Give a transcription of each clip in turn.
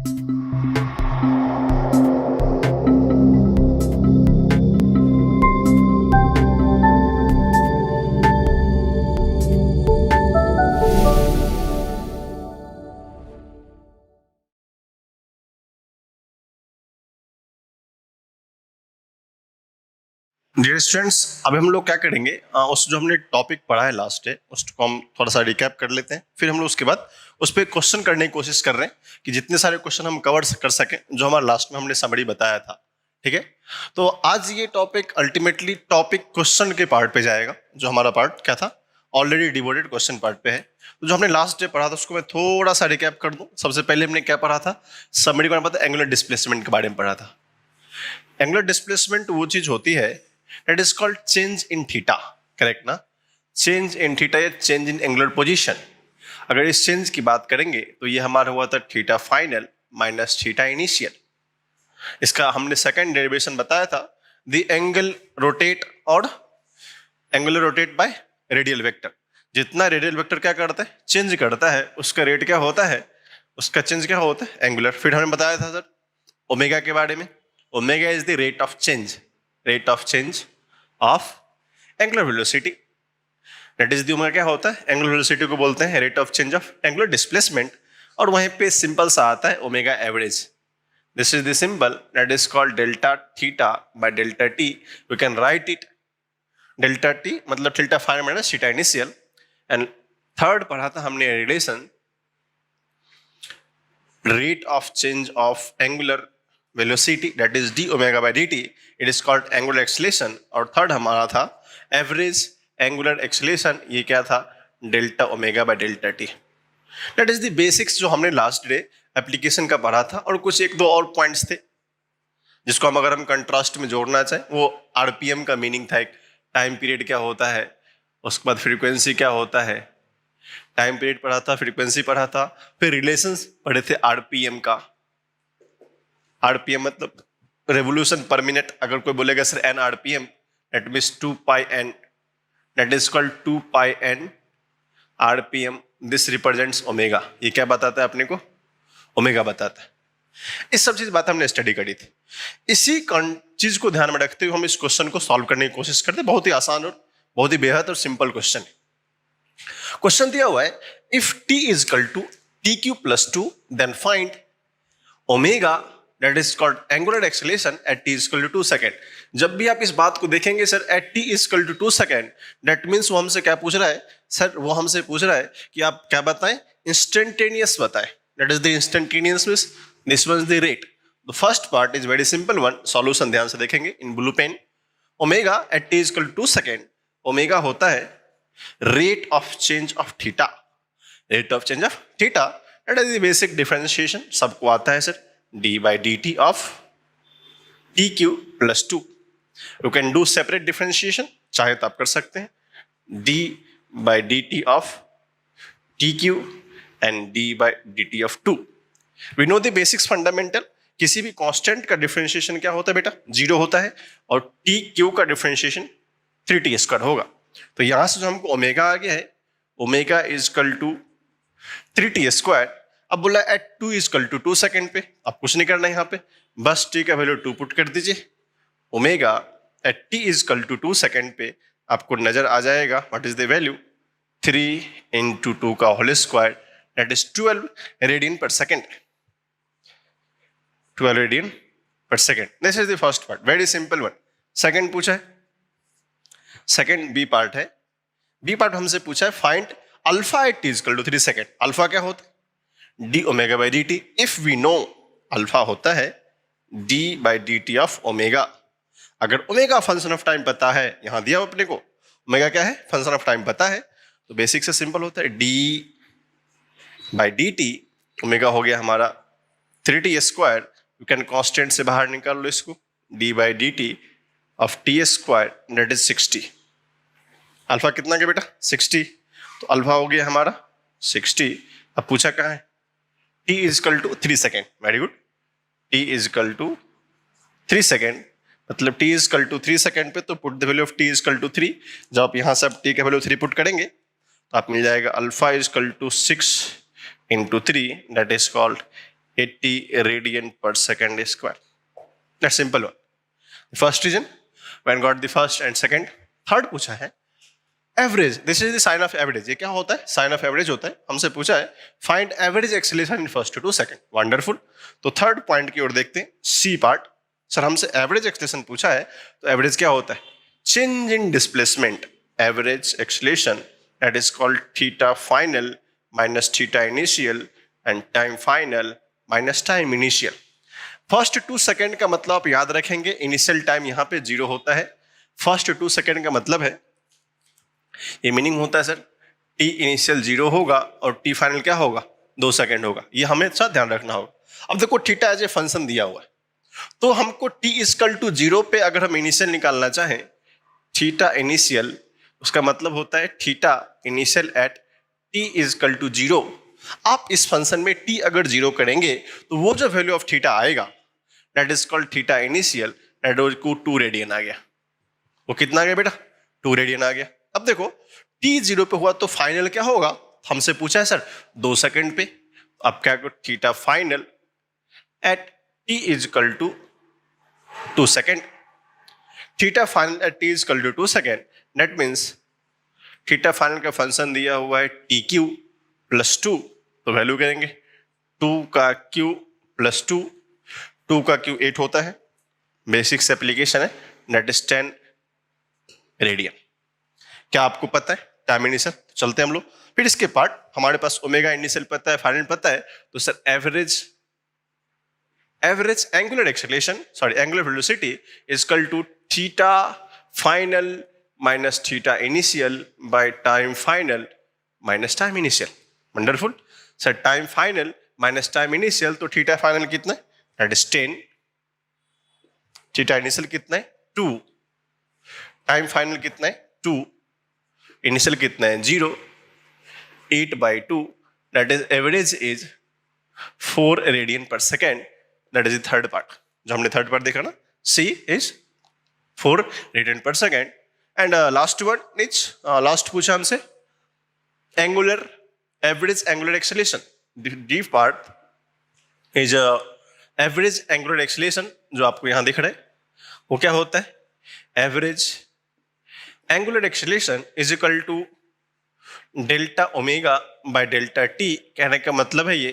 Dear students, अभी हम लोग क्या करेंगे, उस जो हमने टॉपिक पढ़ा है लास्ट डे उसको हम थोड़ा सा रिकैप कर लेते हैं। फिर हम लोग उसके बाद उस पर क्वेश्चन करने की कोशिश कर रहे हैं कि जितने सारे क्वेश्चन हम कवर कर सकें जो हमारा लास्ट में हमने समरी बताया था। ठीक है, तो आज ये टॉपिक अल्टीमेटली टॉपिक क्वेश्चन के पार्ट पे जाएगा। जो हमारा पार्ट क्या था, ऑलरेडी डिवोटेड क्वेश्चन पार्ट पे है। तो जो हमने लास्ट डे पढ़ा था उसको मैं थोड़ा सा रिकैप कर दूं। सबसे पहले हमने क्या पढ़ा था, समरी का पता, एंगुलर डिस्प्लेसमेंट के बारे में पढ़ा था। एंगुलर डिस्प्लेसमेंट वो चीज होती है that is called change in theta, correct ना? चेंज इन थीटा या चेंज इन एंगुलर पोजीशन। अगर इस चेंज की बात करेंगे तो ये हमारा हुआ था theta final minus theta initial. इसका हमने सेकंड डेरिवेशन बताया था, द एंगल रोटेट और angular rotate bye radial vector. जितना रेडियल वेक्टर क्या करता है, चेंज करता है, उसका रेट क्या होता है, उसका चेंज क्या होता है, एंगुलर। फिर हमने बताया था सर ओमेगा के बारे में, omega is the rate of change, rate of change of angular velocity. That is the omega क्या होता है, एंगुलर वेलोसिटी को बोलते हैं rate of change of angular displacement. और वहीं पे सिंपल सा आता है omega average. This is the symbol that is called delta theta by delta T. You can write it delta T मतलब theta final minus theta initial. And third पढ़ा था हमने relation rate of change of angular velocity, that is d omega by dt, it is called angular acceleration। और third हमारा था average angular acceleration, ये क्या था, delta omega by delta T. That is the basics जो हमने last day application का पढ़ा था। और कुछ एक दो और पॉइंट्स थे जिसको हम अगर हम कंट्रास्ट में जोड़ना चाहें, वो आरपीएम का मीनिंग था, एक टाइम पीरियड क्या होता है, उसके बाद फ्रीक्वेंसी क्या होता है, टाइम पीरियड पढ़ा था, फ्रीक्वेंसी पढ़ा था, फिर रिलेशंस पढ़े थे आरपीएम का। आरपीएम मतलब रेवोल्यूशन पर मिनट। अगर कोई बोलेगा sir N RPM, that means 2 pi N, that is called 2 pi N RPM. This represents omega. ये क्या बताता है अपने को, ओमेगा बताता है। इस सब चीज बात हमने स्टडी करी थी। इसी चीज को ध्यान में रखते हुए हम इस क्वेश्चन को सॉल्व करने की कोशिश करते हैं। बहुत ही आसान और बहुत ही बेहद और सिंपल क्वेश्चन है। क्वेश्चन दिया हुआ है, if T is equal to T Q plus 2 then find omega that is called angular acceleration at t is equal to 2 second. जब भी आप इस बात को देखेंगे sir at t is equal to 2 second, that means वो हमसे क्या पूछ रहा है सर, वो हमसे पूछ रहा है कि आप क्या बताएं, इंस्टेंटेनियस बताएं। that is the instantaneous means this was the rate। the first part is very simple one, solution ध्यान से देखेंगे in blue pen. Omega at t is equal to 2 second, omega होता है rate of change of theta, rate of change of theta. that is the basic differentiation, सबको आता है sir, d by dt of tq plus 2। You can do separate differentiation, चाहे तो आप कर सकते हैं, d by dt of tq and d by dt of 2। We know the basics fundamental। किसी भी कांस्टेंट का डिफरेंशिएशन क्या होता है बेटा, 0 होता है, और tq का डिफरेंशिएशन 3t स्क्वायर होगा। तो यहां से जो हमको ओमेगा आ गया है, omega is equal to 3t square. अब बोला at 2 is equal to 2 second पे, अब कुछ नहीं करना है यहाँ पे, बस टी का वैल्यू 2 पुट कर दीजिए। Omega at T is equal to 2 second पे आपको नजर आ जाएगा what is the value, 3 into 2 का whole square, that is 12 radian per second, 12 radian per second. This is the first part, very simple one. Second पूछा है, second B part है। B part हमसे पूछा है find alpha at T is equal to 3 second. Alpha क्या होता है, D omega by D T. If we know alpha होता है D by D T of omega. अगर ओमेगा फंक्शन ऑफ टाइम पता है, यहां दिया अपने को ओमेगा क्या है, फंक्शन ऑफ टाइम पता है, तो बेसिक से सिंपल होता है D by D T. Omega हो गया हमारा 3t square, you can constant से बाहर निकाल लो इसको, D by D T of T square that is 60। Alpha कितना के बेटा, 60, तो अल्फा हो गया हमारा 60। अब पूछा कहाँ है, t is equal to 3 second, very good, t is equal to 3 second, मतलब t is equal to 3 second पे तो put the value of t is equal to 3। जब आप यहां से आप t का वैल्यू 3 पुट करेंगे तो आप मिल जाएगा alpha is equal to 6 into 3, that is called 80 radian per second square. That's simple one. First reason when got the first and second. Third पूछा है average. This is the sign of average. ये क्या होता है? Sign of average होता है. हमसे पूछा है find average acceleration in first two second. Wonderful. तो थर्ड पॉइंट की ओर देखते हैं, सी पार्ट. सर हमसे एवरेज एक्सेलरेशन पूछा है, तो एवरेज क्या होता है? Change in displacement. Average acceleration that is called theta final minus theta initial and time final minus time initial. First 2 second का मतलब आप याद रखेंगे, इनिशियल टाइम यहां पे 0 होता है. फर्स्ट 2 सेकंड का मतलब है, ये मीनिंग होता है सर टी इनिशियल 0 होगा और टी फाइनल क्या होगा? 2 सेकंड होगा. ये हमेशा ध्यान रखना होगा. अब देखो थीटा एज ए फंक्शन दिया हुआ है, तो हमको टी इक्वल टू 0 पे अगर हम इनिशियल निकालना चाहें, थीटा इनिशियल, उसका मतलब होता है theta initial at T equal to 0. आप इस फंक्शन में टी अगर 0 करेंगे तो वो जो वैल्यू ऑफ थीटा आएगा that is called theta initial, that को 2 रेडियन आ गया. वो कितना आ गया बेटा? 2 रेडियन आ गया. अब देखो टी 0 पे हुआ तो फाइनल क्या होगा? हमसे पूछा है सर 2 सेकंड पे. अब क्या करो, theta final at T is equal to 2 second. Theta final at T is equal to 2 second. That means theta final का फंक्शन दिया हुआ है टी क्यू प्लस 2. तो वैल्यू करेंगे 2 का क्यू प्लस 2. 2 का क्यू 8 होता है. बेसिक्स एप्लीकेशन है. That is 10 radian. क्या आपको पता है टाइम इनिशियल? चलते हैं हम लोग. फिर इसके पार्ट, हमारे पास ओमेगा इनिशियल पता है, फाइनल पता है, तो sir average angular acceleration, sorry angular velocity is equal to theta final minus theta initial by time final minus time initial. Wonderful. Sir time final minus time initial, तो theta final कितना है? That is 10. Theta initial कितना है? 2. Time final कितना है? 2. Initial कितना है? 0. 8 by 2, that is average is 4 radian per second. That is the third part. जो हमने थर्ड पार्ट देखा ना, C is 4 radian per second. And last one is, last पूछा हमसे angular average angular acceleration. D part is average angular acceleration, जो आपको यहां दिख रहा है. वो क्या होता है? Average angular acceleration is equal to delta omega by delta T. कहने का मतलब है ये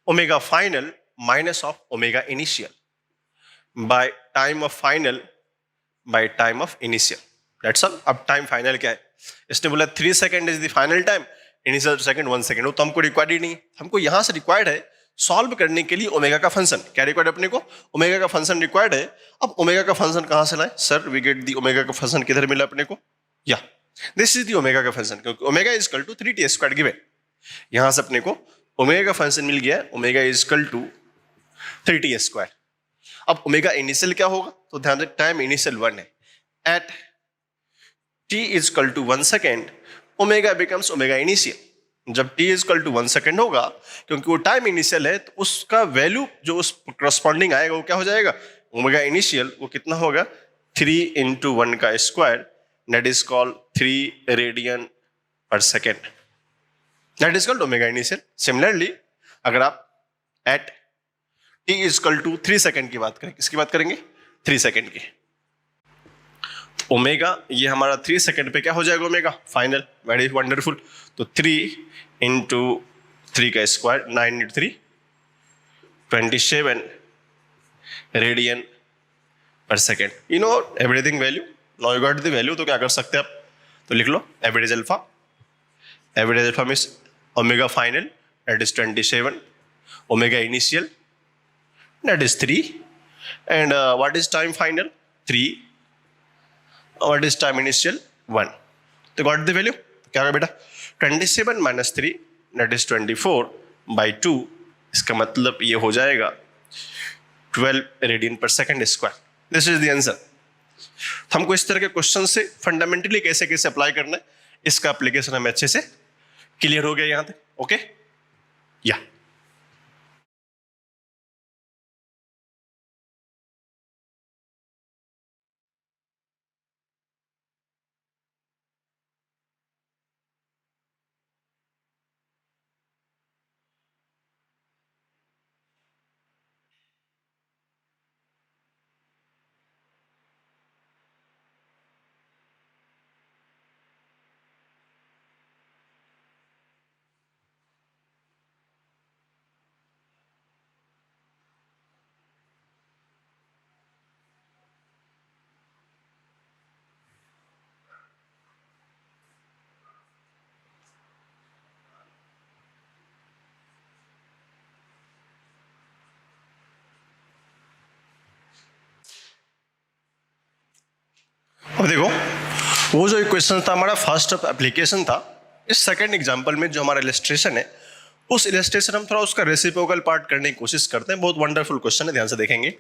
omega final minus of omega initial by time of final by time of initial. That's all. अब टाइम फाइनल क्या है? इसने बोला 3 second is the final time, initial second 1 second. वो तो हमको रिक्वायर्ड ही नहीं है. हमको यहां से रिक्वायर्ड है सॉल्व करने के लिए ओमेगा का फंक्शन. क्या रिक्वायर्ड अपने को? ओमेगा का फंक्शन रिक्वायर्ड है. अब ओमेगा का फंक्शन कहां से लाए? Sir we get the omega का फंक्शन किधर मिला अपने को? या दिस इज दी ओमेगा का फंक्शन, क्योंकि omega is equal to 3t square given. यहां से अपने को ओमेगा का फंक्शन मिल गया. Omega is equal to 3t square. अब ओमेगा इनिशियल क्या होगा? तो ध्यान दें टाइम इनिशियल 1 है. At t is equal to 1 second omega becomes omega initial. जब t is equal to 1 second होगा, क्योंकि वो टाइम इनिशियल है, तो उसका वैल्यू जो उस करस्पॉन्डिंग आएगा वो क्या हो जाएगा? Omega initial. वो कितना होगा? 3 इंटू 1 का square, that is called 3 radian per second. That is called omega initial. Similarly अगर आप at t is equal to 3 second की बात करें, किसकी बात करेंगे? 3 सेकेंड की. ओमेगा ये हमारा 3 सेकेंड पे क्या हो जाएगा? Omega final. Very wonderful. तो 3 इंटू 3 का square, 9 into 3 27 radian per second. You know everything value. Now you got the value. तो क्या कर सकते हैं आप? तो लिख लो average alpha. Average alpha means omega final that is 27, omega initial that is 3, and what is time final? 3. What is time initial? 1. तो गॉट द वैल्यू. क्या होगा बेटा? 27 माइनस 3 दैट इज 24 बाई 2. इसका मतलब ये हो जाएगा 12 radian per second square. This is the answer. हमको इस तरह के क्वेश्चन से फंडामेंटली कैसे कैसे अप्लाई करना है, इसका एप्लीकेशन हमें अच्छे से क्लियर हो गया यहां तक. ओके या अब देखो, वो जो इक्वेशन था हमारा फर्स्ट एप्लीकेशन था, इस सेकंड एग्जांपल में जो हमारा इलस्ट्रेशन है, उस इलस्ट्रेशन हम थोड़ा उसका रेसिप्रोकल पार्ट करने की कोशिश करते हैं। बहुत वंडरफुल क्वेश्चन है, ध्यान से देखेंगे।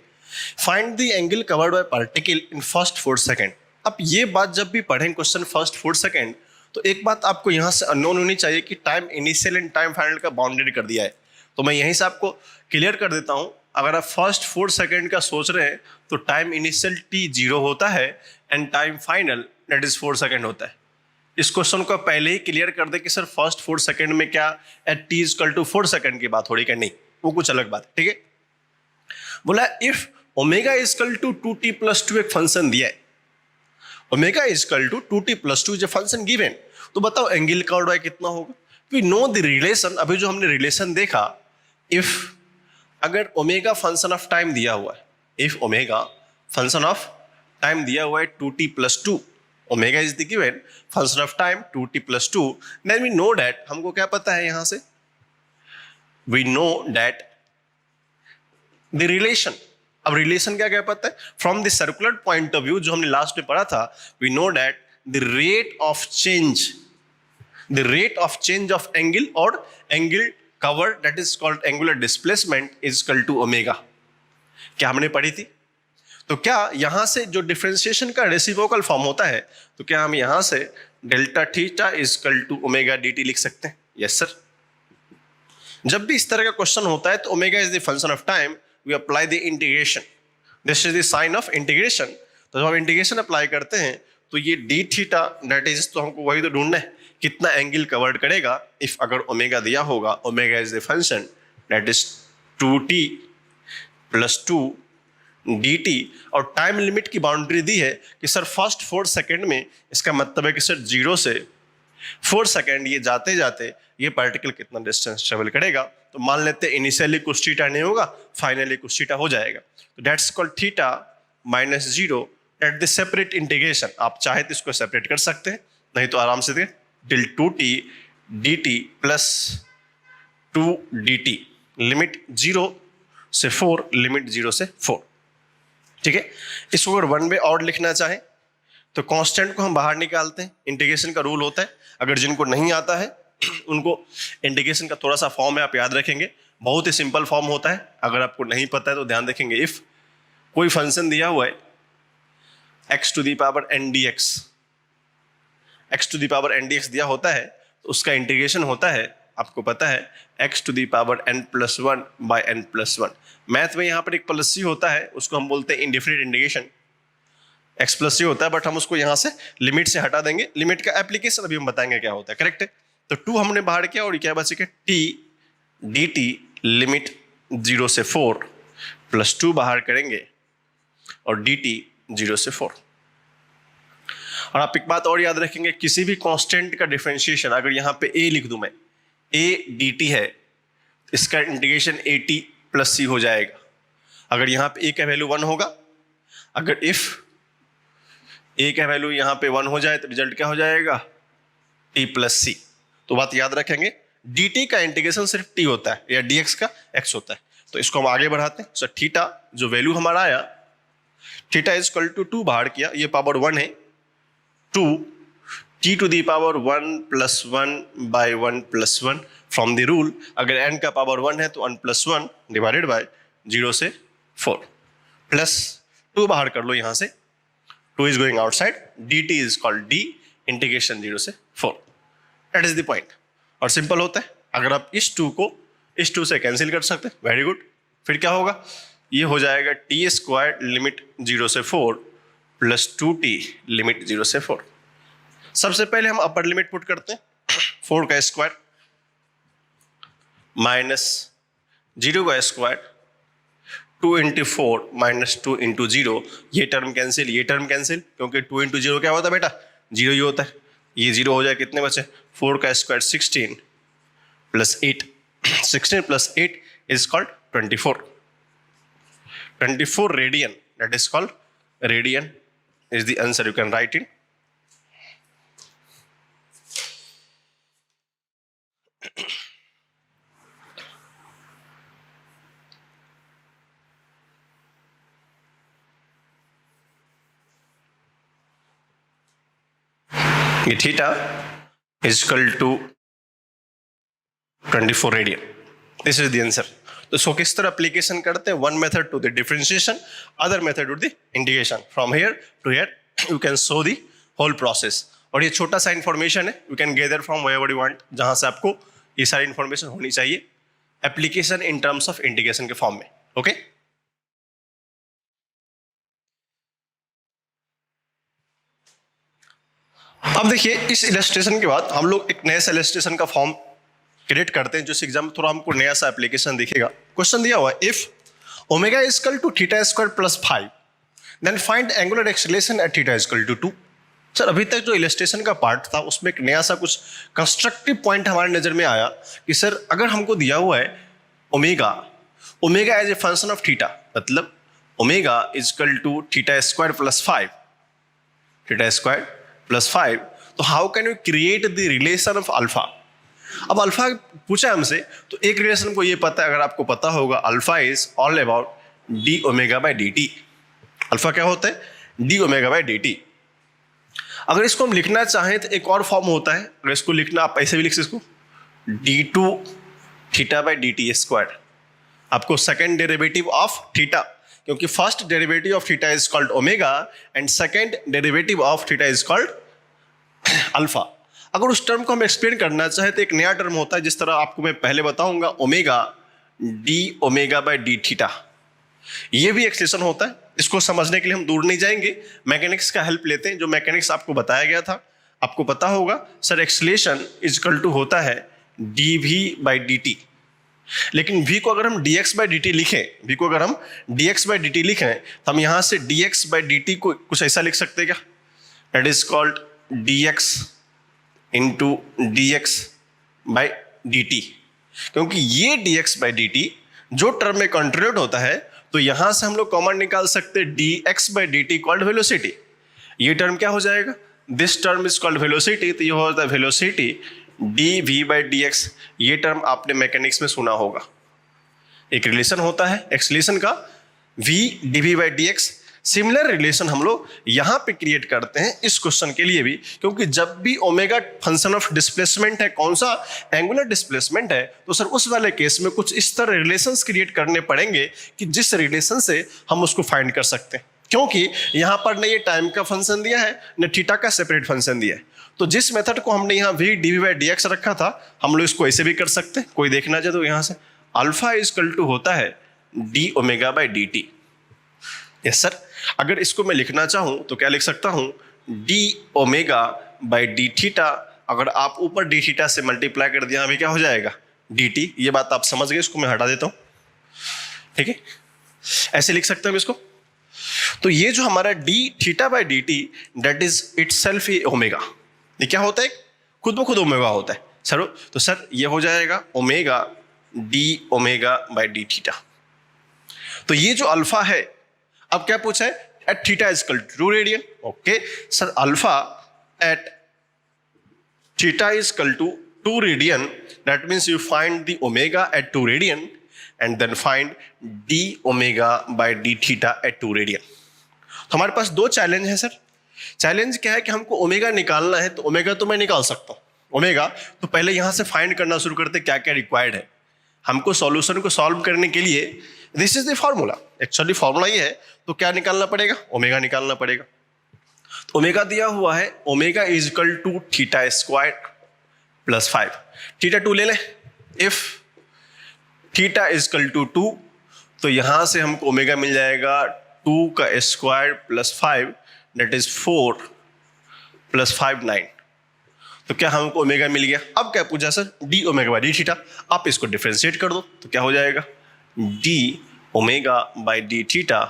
Find the angle covered by particle in first 4 second. अब ये बात जब भी पढ़ें क्वेश्चन फर्स्ट 4 सेकंड, तो एक बात आपको यहाँ से अननोन होनी चाहिए कि time initial and time final का बाउंडेड कर दिया है। तो मैं यहीं से आपको क्लियर कर देता हूँ, अगर आप फर्स्ट 4 सेकंड का सोच रहे हैं तो टाइम इनिशियल t 0 होता है and time final that is 4 second होता है। इस क्वेश्चन को पहले ही क्लियर कर दे कि सर फर्स्ट 4 सेकंड में क्या at t equal to 4 second की बात हो रही है, नहीं, वो कुछ अलग बात है, ठीक है। बोला if omega equal to 2t plus 2 एक फंक्शन दिया है, omega equal to 2t plus 2 जो फंक्शन गिवन, तो बताओ एंगल कवर्ड बाय कितना होगा। वी नो द रिलेशन, अभी जो हमने रिलेशन देखा, इफ अगर ओमेगा फंक्शन ऑफ टाइम दिया हुआ है, if omega function of time दिया हुआ है 2t plus 2, omega is the given function of time 2t plus 2, then we know that, हमको क्या पता है यहां से, we know that the relation. अब रिलेशन क्या क्या पता है, from the circular point of view जो हमने लास्ट में पढ़ा था, we know that the rate of change of angle और angle cover that is called angular displacement is equal to omega. क्या हमने पढ़ी थी। तो क्या यहां से जो डिफरेंशिएशन का रेसिप्रोकल फॉर्म होता है, तो क्या हम यहां से delta theta is equal to omega dt लिख सकते हैं। Yes sir. जब भी इस तरह का क्वेश्चन होता है तो omega is the function of time, we apply the integration, this is the sign of integration. तो जब हम इंटीग्रेशन अप्लाई करते हैं तो ये डी थीटा दैट इज, तो हमको वही तो ढूंढना है कितना एंगल कवर्ड करेगा। इफ अगर ओमेगा दिया होगा, omega is the function that is 2t plus 2 dt, और टाइम लिमिट की बाउंड्री दी है कि सर फर्स्ट 4 सेकंड में, इसका मतलब है कि सर 0 से 4 सेकंड ये जाते जाते ये पार्टिकल कितना डिस्टेंस ट्रेवल करेगा। तो मान लेते हैं इनिशियली कुछ थीटा नहीं होगा, फाइनली कुछ थीटा हो जाएगा। तो that's called theta minus 0 at the separate integration. आप चाहे तो इसको सेपरेट कर सकते हैं, नहीं तो आराम से दें till 2t dt plus 2 dt, limit 0 से 4, लिमिट 0 से 4, ठीक है। इसको अगर वन वे और लिखना चाहें तो कांस्टेंट को हम बाहर निकालते हैं, इंटीग्रेशन का रूल होता है। अगर जिनको नहीं आता है उनको इंटीग्रेशन का थोड़ा सा फॉर्म है, आप याद रखेंगे, बहुत ही सिंपल फॉर्म होता है। अगर आपको नहीं पता है तो ध्यान रखेंगे, इफ कोई फंक्शन दिया हुआ है x to the power n dx, x to the power n dx दिया होता है, तो उसका इंटीग्रेशन होता है, आपको पता है, x to the power n plus 1 by n plus 1। Math में यहाँ पर एक प्लस सी होता है, उसको हम बोलते हैं इंडिफिनिट इंटीग्रेशन, x प्लस सी होता है, बट हम उसको यहाँ से लिमिट से हटा देंगे। लिमिट का एप्लीकेशन अभी हम बताएंगे क्या होता है, करेक्ट है। तो 2 हमने बाहर किया और क्या बचे t dt लिमिट 0 से 4 प्लस 2 बाहर करेंगे और dt 0 से 4। और आप एक बात और याद रखेंगे, किसी भी कांस्टेंट का डिफरेंशिएशन, अगर यहाँ पे a लिख दूं मैं, a dt है, इसका इंटीग्रेशन at प्लस सी हो जाएगा। अगर यहाँ पे a का वैल्यू 1 होगा, अगर इफ a का वैल्यू यहाँ पे 1 हो जाए तो रिजल्ट क्या हो जाएगा, t प्लस सी। तो बात याद रखेंगे, dt का इंटीग्रेशन सिर्फ t होता है या dx का x होता है। तो इसको हम आगे बढ़ाते हैं। सो थीटा जो वैल्यू हमारा आया, थीटा इज इक्वल टू 2 बाहर किया, ये पावर 1 है, 2 t to the power 1 plus 1 by 1 plus 1 from the rule. अगर n का पावर 1 है तो 1 प्लस 1 डिवाइडेड बाय 0 से 4 प्लस 2 बाहर कर लो यहाँ से, 2 is going outside, dt is called d integration 0 से 4। That is the point. और सिंपल होता है, अगर आप इस 2 को इस 2 से कैंसिल कर सकते हैं, वेरी गुड। फिर क्या होगा, ये हो जाएगा t स्क्वायर लिमिट 0 से 4 प्लस 2t लिमिट 0 से 4। सबसे पहले हम अपर लिमिट पुट करते हैं, 4 का स्क्वायर माइनस 0 का स्क्वायर, 2 इंटू 4 माइनस 2 इंटू 0, ये टर्म कैंसिल, ये टर्म कैंसिल, क्योंकि 2 इंटू 0 क्या होता है बेटा, 0 ही होता है। ये 0 हो जाए, कितने बचे, 4 का square 16 plus 8, 16 plus 8 is called 24, 24 radian, that is called radian is the answer you can write in. ये theta is equal to 24 radian. This is the answer. तो इसको किस तरह एप्लीकेशन करते हैं? One method to the differentiation, other method to the integration. From here to here you can show the whole process. और ये छोटा सा इंफॉर्मेशन है, you can gather from wherever you want, जहां से आपको ये सारी इंफॉर्मेशन होनी चाहिए। Application in terms of integration के फॉर्म में। ओके अब देखिए, इस इलस्ट्रेशन के बाद हम लोग एक नया सा इलस्ट्रेशन का फॉर्म क्रिएट करते हैं, जो इस एग्जाम में थोड़ा हमको नया सा एप्लीकेशन दिखेगा। क्वेश्चन दिया हुआ है, if omega is equal to theta square plus 5 then find angular acceleration at theta is equal to 2। Sir अभी तक जो इलस्ट्रेशन का पार्ट था उसमें एक नया सा कुछ कंस्ट्रक्टिव पॉइंट हमारे नजर में आया कि सर अगर हमको दिया हुआ है omega, omega as a function of theta, मतलब omega is equal to theta square plus 5, theta square plus 5, तो how can you create the relation of alpha? अब अल्फा पूछा हमसे, तो एक रिलेशन को ये पता है, अगर आपको पता होगा, alpha is all about D omega by D T. Alpha क्या होता है? D omega by D T. अगर इसको हम लिखना चाहें तो एक और फॉर्म होता है, अगर इसको लिखना आप ऐसे भी लिख सकते, इसको d two theta by D t square. आपको सेकेंड डेरिवेटिव ऑफ थीटा, क्योंकि first derivative of theta is called omega and second derivative of theta is called alpha. अगर उस टर्म को हम एक्सप्लेन करना चाहें तो एक नया टर्म होता है, जिस तरह आपको मैं पहले बताऊंगा, omega d omega by d theta. ये भी एक्सप्रेशन होता है। इसको समझने के लिए हम दूर नहीं जाएंगे, मैकेनिक्स का हेल्प लेते हैं। जो मैकेनिक्स आपको बताया गया था, आपको पता होगा sir acceleration is equal to होता है d v by D t. लेकिन v को अगर हम dx बाई डी टी लिखें, v को अगर हम dx बाई डी टी लिखें, तो हम यहां से dx बाई डी टी को कुछ ऐसा लिख सकते हैं क्या? That is called dx into dx by D T. क्योंकि ये dx बाई डी टी जो टर्म में कंट्रीब्यूट होता है, तो यहां से हम लोग कॉमन निकाल सकते हैं dx by D t called velocity. ये टर्म क्या हो जाएगा? This term is called velocity, तो ये होता है velocity d v by d x. ये टर्म आपने मैकेनिक्स में सुना होगा। एक रिलेशन होता है एक्सीलरेशन का, v d v by d x. Similar relation हम लोग यहां पे क्रिएट करते हैं इस क्वेश्चन के लिए भी, क्योंकि जब भी ओमेगा फंक्शन ऑफ डिस्प्लेसमेंट है, कौन सा? एंगुलर डिस्प्लेसमेंट है, तो सर उस वाले केस में कुछ इस तरह रिलेशंस क्रिएट करने पड़ेंगे कि जिस रिलेशन से हम उसको फाइंड कर सकते हैं। क्योंकि यहां पर न ये टाइम का फंक्शन दिया है, न थीटा का सेपरेट फंक्शन दिया है। तो जिस मेथड को हमने यहाँ v d v by d x रखा था, हम लोग इसको ऐसे भी कर सकते हैं। कोई देखना चाहे तो यहाँ से अल्फा इज इक्वल टू होता है D omega by D T. Yes sir, अगर इसको मैं लिखना चाहूँ तो क्या लिख सकता हूँ? D omega by d theta. अगर आप ऊपर डी थीटा से मल्टीप्लाई कर दिया, अभी क्या हो जाएगा? D T. ये बात आप समझ गए, इसको मैं हटा देता हूँ। ठीक है, ऐसे लिख सकते हैं इसको। तो ये जो हमारा D theta by D T that is itself A omega. ये क्या होता है? खुद ब खुद ओमेगा होता है सर। तो सर ये हो जाएगा omega d omega by d theta. तो ये जो अल्फा है, अब क्या पूछा है? At theta is equal to 2 radian. Okay sir, alpha at theta is equal to 2 radian, that means you find the omega at 2 radian and then find d omega by d theta at 2 radian. तो हमारे पास दो challenge है sir. Challenge क्या है कि हमको omega निकालना है, तो ओमेगा तो मैं निकाल सकता हूँ ओमेगा, तो पहले यहां से फाइंड करना शुरू करते क्या क्या रिक्वायर्ड है हमको सॉल्यूशन को सॉल्व करने के लिए। This is the formula, actually formula ये है। तो क्या निकालना पड़ेगा? ओमेगा निकालना पड़ेगा। तो ओमेगा दिया हुआ है, omega is equal to theta square plus 5। Theta 2 ले लें। If theta is equal to 2, तो यहां से हमको ओमेगा मिल जाएगा 2 का square plus 5, that is 4 plus 5 9। तो क्या हमको ओमेगा मिल गया? अब क्या पूछा sir? D omega by d theta. आप इसको डिफरेंशिएट कर दो, तो क्या हो जाएगा? D omega by d theta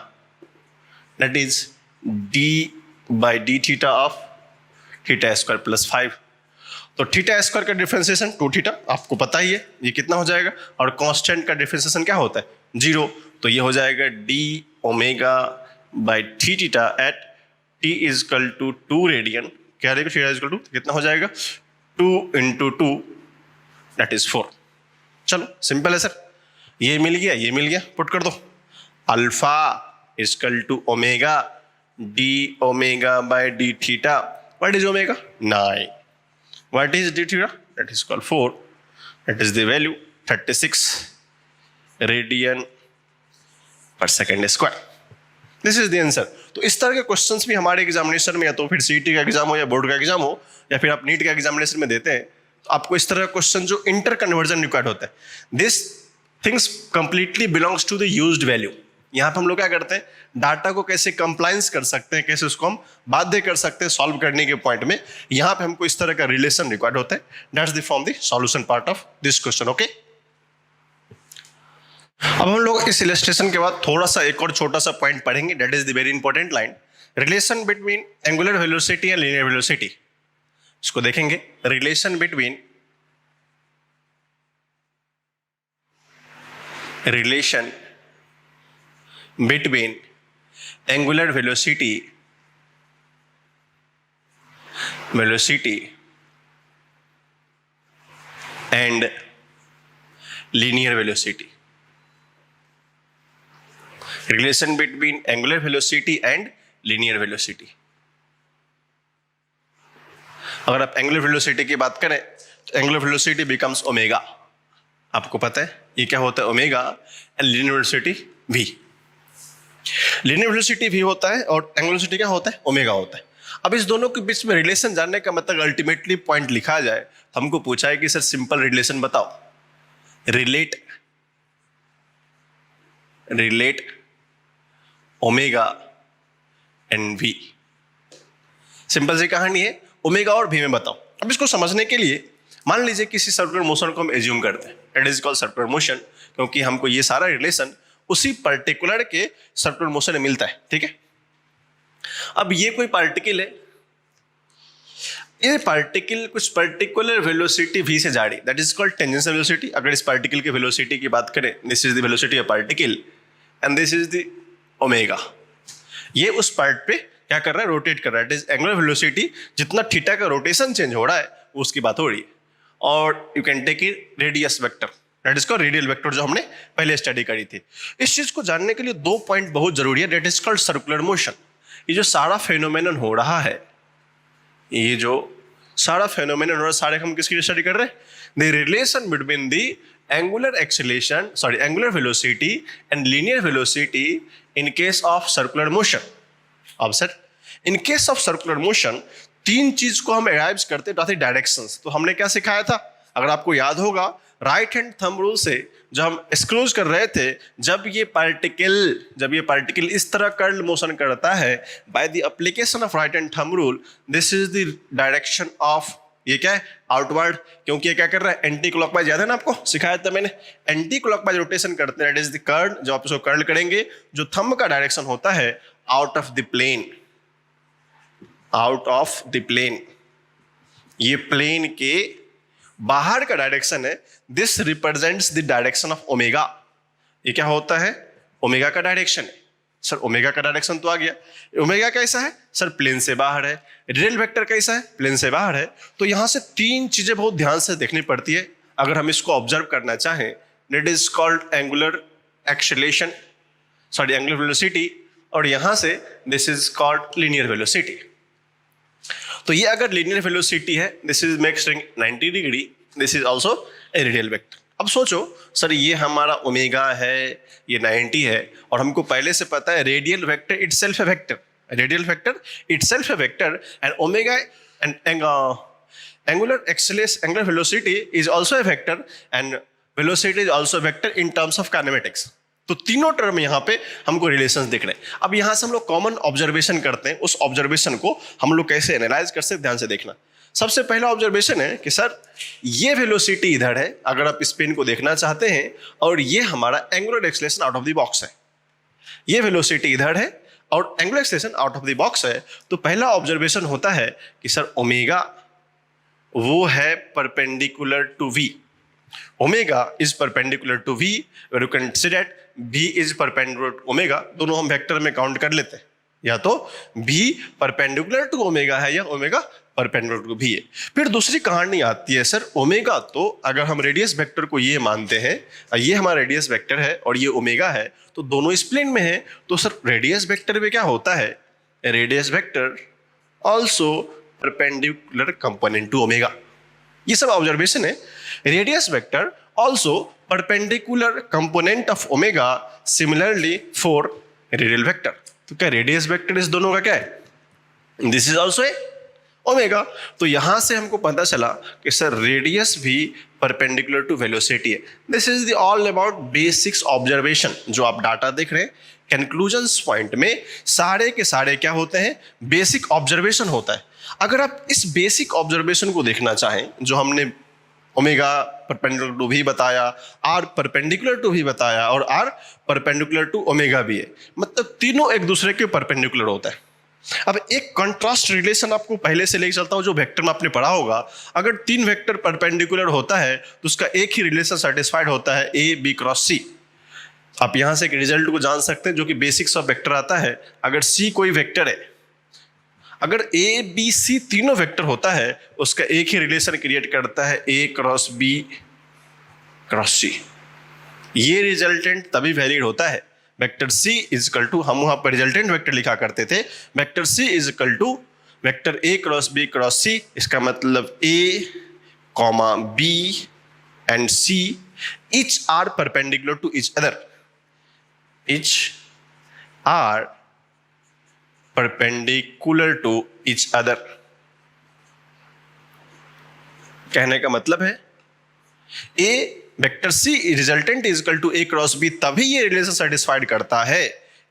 that is D by d theta of theta square plus 5। तो थीटा स्क्वायर का डिफरेंशिएशन 2 थीटा, आपको पता ही है ये कितना हो जाएगा। और कांस्टेंट का डिफरेंशिएशन क्या होता है? 0। तो ये हो जाएगा d omega by d theta at T is equal to 2 radian. क्या रहेगा? थीटा इज इक्वल टू कितना हो जाएगा? 2 इंटू 2 दैट इज 4। चलो सिंपल है सर, ये मिल गया, ये मिल गया, पुट कर दो। Alpha is equal to omega d omega by d theta What is omega? 9. What is d theta? That is called 4. That is the value 36 radian per second square. This is the answer. तो इस तरह के questions भी हमारे examination में, या तो फिर सीईटी का एग्जाम हो या बोर्ड का एग्जाम हो या फिर आप नीट का एग्जामिनेशन में देते हैं, तो आपको इस तरह का क्वेश्चन जो इंटर कन्वर्जन रिक्वायर्ड होता है, this things completely belongs to the used value. यहाँ पे हम लोग क्या करते हैं, डाटा को कैसे कंप्लायंस कर सकते हैं, कैसे उसको हम बाध्य कर सकते हैं सॉल्व करने के पॉइंट में, यहाँ पे हमको इस तरह का रिलेशन रिक्वायर्ड होता है. That's the from the solution part of this question. Okay, अब हम लोग इस इलस्ट्रेशन के बाद थोड़ा सा एक और छोटा सा पॉइंट पढ़ेंगे. That is the very important line, relation between angular velocity and linear velocity. इसको देखेंगे, relation between angular velocity and linear velocity. Relation between angular velocity and linear velocity. अगर आप एंगुलर वेलोसिटी की बात करें तो एंगुलर वेलोसिटी बिकम्स ओमेगा. आपको पता है ये क्या होता है, omega, and linear velocity v. Linear velocity v होता है और एंगुलर वेलोसिटी क्या होता है, ओमेगा होता है. अब इस दोनों के बीच में रिलेशन जानने का मतलब अल्टीमेटली पॉइंट लिखा जाए तो हमको पूछा है कि सर सिंपल रिलेशन बताओ, relate omega and v. Simple सी कहानी है, ओमेगा और v में बताओ. अब इसको समझने के लिए मान लीजिए किसी सर्कुलर मोशन को हम एज्यूम करते हैं, that is called circular motion, क्योंकि हमको ये सारा रिलेशन उसी पर्टिकुलर के सर्कुलर मोशन में मिलता है. ठीक है, अब ये कोई पार्टिकल है, ये पार्टिकल कुछ पर्टिकुलर वेलोसिटी v से जा रही, that is called tangential velocity. अगर इस पार्टिकल की वेलोसिटी की बात करें, this is the velocity of particle and this is the omega. ये उस पार्ट पे क्या कर रहा है, रोटेट कर रहा है. इट इज एंगुलर वेलोसिटी, जितना थीटा का रोटेशन चेंज हो रहा है उसकी बात हो रही है. और you can take it radius vector, that is called radial vector, जो हमने पहले स्टडी करी थी. इस चीज को जानने के लिए दो पॉइंट बहुत जरूरी है, that is called circular motion. ये जो सारा फेनोमेनन हो रहा है, ये जो सारा फेनोमेनन हो रहा है, सारे हम किसकी लिए स्टडी कर रहे हैं, the relation between the angular acceleration, sorry angular velocity and linear velocity in case of circular motion. अब sir in case of circular motion तीन चीज को हम अराइव करते हैं, डायरेक्शंस. तो हमने क्या सिखाया था, अगर आपको याद होगा, राइट हैंड थंब रूल से जब हम एक्सक्लूज कर रहे थे, जब ये पार्टिकल इस तरह कर्ल मोशन करता है, by the application of right hand thumb rule, this is the direction of, ये क्या है, आउटवर्ड. क्योंकि ये क्या कर रहा है, एंटी क्लॉकवाइज. याद है ना, आपको सिखाया था मैंने, एंटी क्लॉकवाइज रोटेशन करते हैं, दैट इज द कर्ल. जब आप इसको कर्ल करेंगे, जो थंब का डायरेक्शन होता है आउट ऑफ द प्लेन, ये प्लेन के बाहर का डायरेक्शन है. This represents the direction of omega. ये क्या होता है, ओमेगा का डायरेक्शन है. सर ओमेगा का डायरेक्शन तो आ गया. ओमेगा कैसा है सर, प्लेन से बाहर है. रेडियल वेक्टर कैसा है, प्लेन से बाहर है. तो यहां से तीन चीजें बहुत ध्यान से देखनी पड़ती है अगर हम इसको ऑब्जर्व करना चाहें. That is called angular acceleration, sorry angular velocity, और यहां से this is called linear velocity. तो ये अगर लीनियर वेलोसिटी है, this is making 90 degree, this is also a radial vector. अब सोचो सर, ये हमारा ओमेगा है, ये 90 है, और हमको पहले से पता है रेडियल वेक्टर इटसेल्फ है वेक्टर, रेडियल वेक्टर इटसेल्फ है vector, and omega and angular acceleration, angular velocity is also A vector, and velocity is also vector in terms of kinematics. तो तीनों टर्म यहाँ पे हमको रिलेशंस दिख रहे हैं. अब यहाँ से हम लोग कॉमन ऑब्जर्वेशन करते हैं, उस ऑब्जर्वेशन को हम लोग कैसे एनालाइज कर सकते हैं, ध्यान से देखना. सबसे पहला ऑब्जर्वेशन है कि सर ये वेलोसिटी इधर है, अगर आप इस पेन को देखना चाहते हैं, और ये हमारा angular acceleration out of the box है. ये वेलोसिटी इधर है और angular acceleration out of the box है. तो पहला ऑब्जर्वेशन होता है कि सर ओमेगा वो है perpendicular to v. Omega is perpendicular to v, where you can say that v is perpendicular to omega. दोनों हम वेक्टर में काउंट कर लेते हैं, या तो v परपेंडिकुलर टू ओमेगा है या ओमेगा परपेंडिकुलर टू v है. फिर दूसरी कहानी आती है, सर ओमेगा तो अगर हम रेडियस वेक्टर को ये मानते हैं, ये हमारा रेडियस वेक्टर है और ये ओमेगा है, तो दोनों इस प्लेन में है. तो सर रेडियस वेक्टर में क्या होता है, radius vector also perpendicular component to omega. ये सब ऑब्जर्वेशन है। Radius vector also perpendicular component of omega, similarly for radial vector. तो क्या रेडियस वेक्टर इस दोनों का क्या है? This is also a omega. तो यहां से हमको पता चला कि सर रेडियस भी परपेंडिकुलर टू वेलोसिटी है। This is the all about basics observation जो आप डाटा देख रहे हैं। कंक्लूजन्स पॉइंट में सारे के सारे क्या होते हैं? बेसिक ऑब्जर्वेशन होता है। अगर आप इस बेसिक ऑब्जर्वेशन को देखना चाहें, जो हमने ओमेगा परपेंडिकुलर टू भी बताया, आर परपेंडिकुलर टू भी बताया और आर परपेंडिकुलर टू ओमेगा भी है, मतलब तीनों एक दूसरे के परपेंडिकुलर होता है। अब एक कंट्रास्ट रिलेशन आपको पहले से लेके चलता हूं, जो वेक्टर में आपने पढ़ा होगा। अगर तीन वेक्टर परपेंडिकुलर होता है तो उसका एक ही रिलेशन सेटिस्फाइड होता है, ए बी क्रॉस सी। आप यहां से एक रिजल्ट को जान सकते हैं जो कि बेसिक्स ऑफ वेक्टर आता है। अगर सी कोई वेक्टर है, अगर ए बी सी तीनों वेक्टर होता है, उसका एक ही रिलेशन क्रिएट करता है, A cross B cross C. ये रिजल्टेंट तभी वैलिड होता है। Vector C is equal to, हम वहां पर रिजल्टेंट वेक्टर लिखा करते थे, vector C is equal to vector A cross B cross C. इसका मतलब A comma B and C each are perpendicular to each other, each are perpendicular to each other। कहने का मतलब है A vector C resultant is equal to A cross B, तभी ये relation satisfied करता है,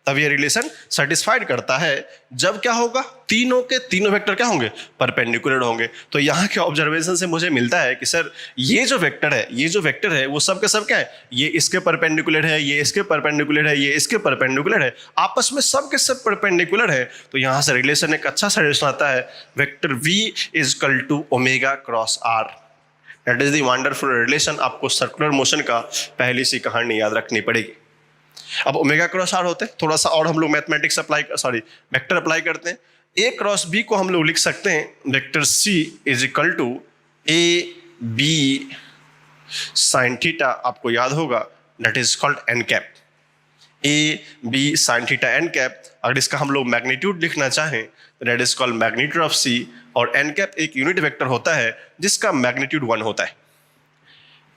तभी ये रिलेशन सेटिस्फाइड करता है जब क्या होगा? तीनों के तीनों वेक्टर क्या होंगे? परपेंडिकुलर होंगे। तो यहाँ के ऑब्जर्वेशन से मुझे मिलता है कि सर ये जो वेक्टर है, ये जो वेक्टर है वो सब के सब क्या है? ये इसके परपेंडिकुलर है, ये इसके परपेंडिकुलर है, ये इसके परपेंडिकुलर है, आपस में सब के सब परपेंडिकुलर है। तो यहाँ से रिलेशन एक अच्छा सा रिलेशन आता है, vector v is equal to omega cross are. That is the wonderful relation. आपको सर्कुलर मोशन का पहली सी कहानी याद रखनी पड़ेगी। अब ओमेगा क्रॉस आर होते हैं, थोड़ा सा और हम लोग मैथमेटिक्स वेक्टर अप्लाई करते हैं। ए क्रॉस बी को हम लोग लिख सकते हैं vector C is equal to A B sine theta. आपको याद होगा that is called N cap, A B sine theta N cap. अगर इसका हम लोग मैग्नीट्यूड लिखना चाहें तो that is called magnitude of C. और एन कैप एक यूनिट वेक्टर होता है जिसका मैग्नीट्यूड 1 होता है।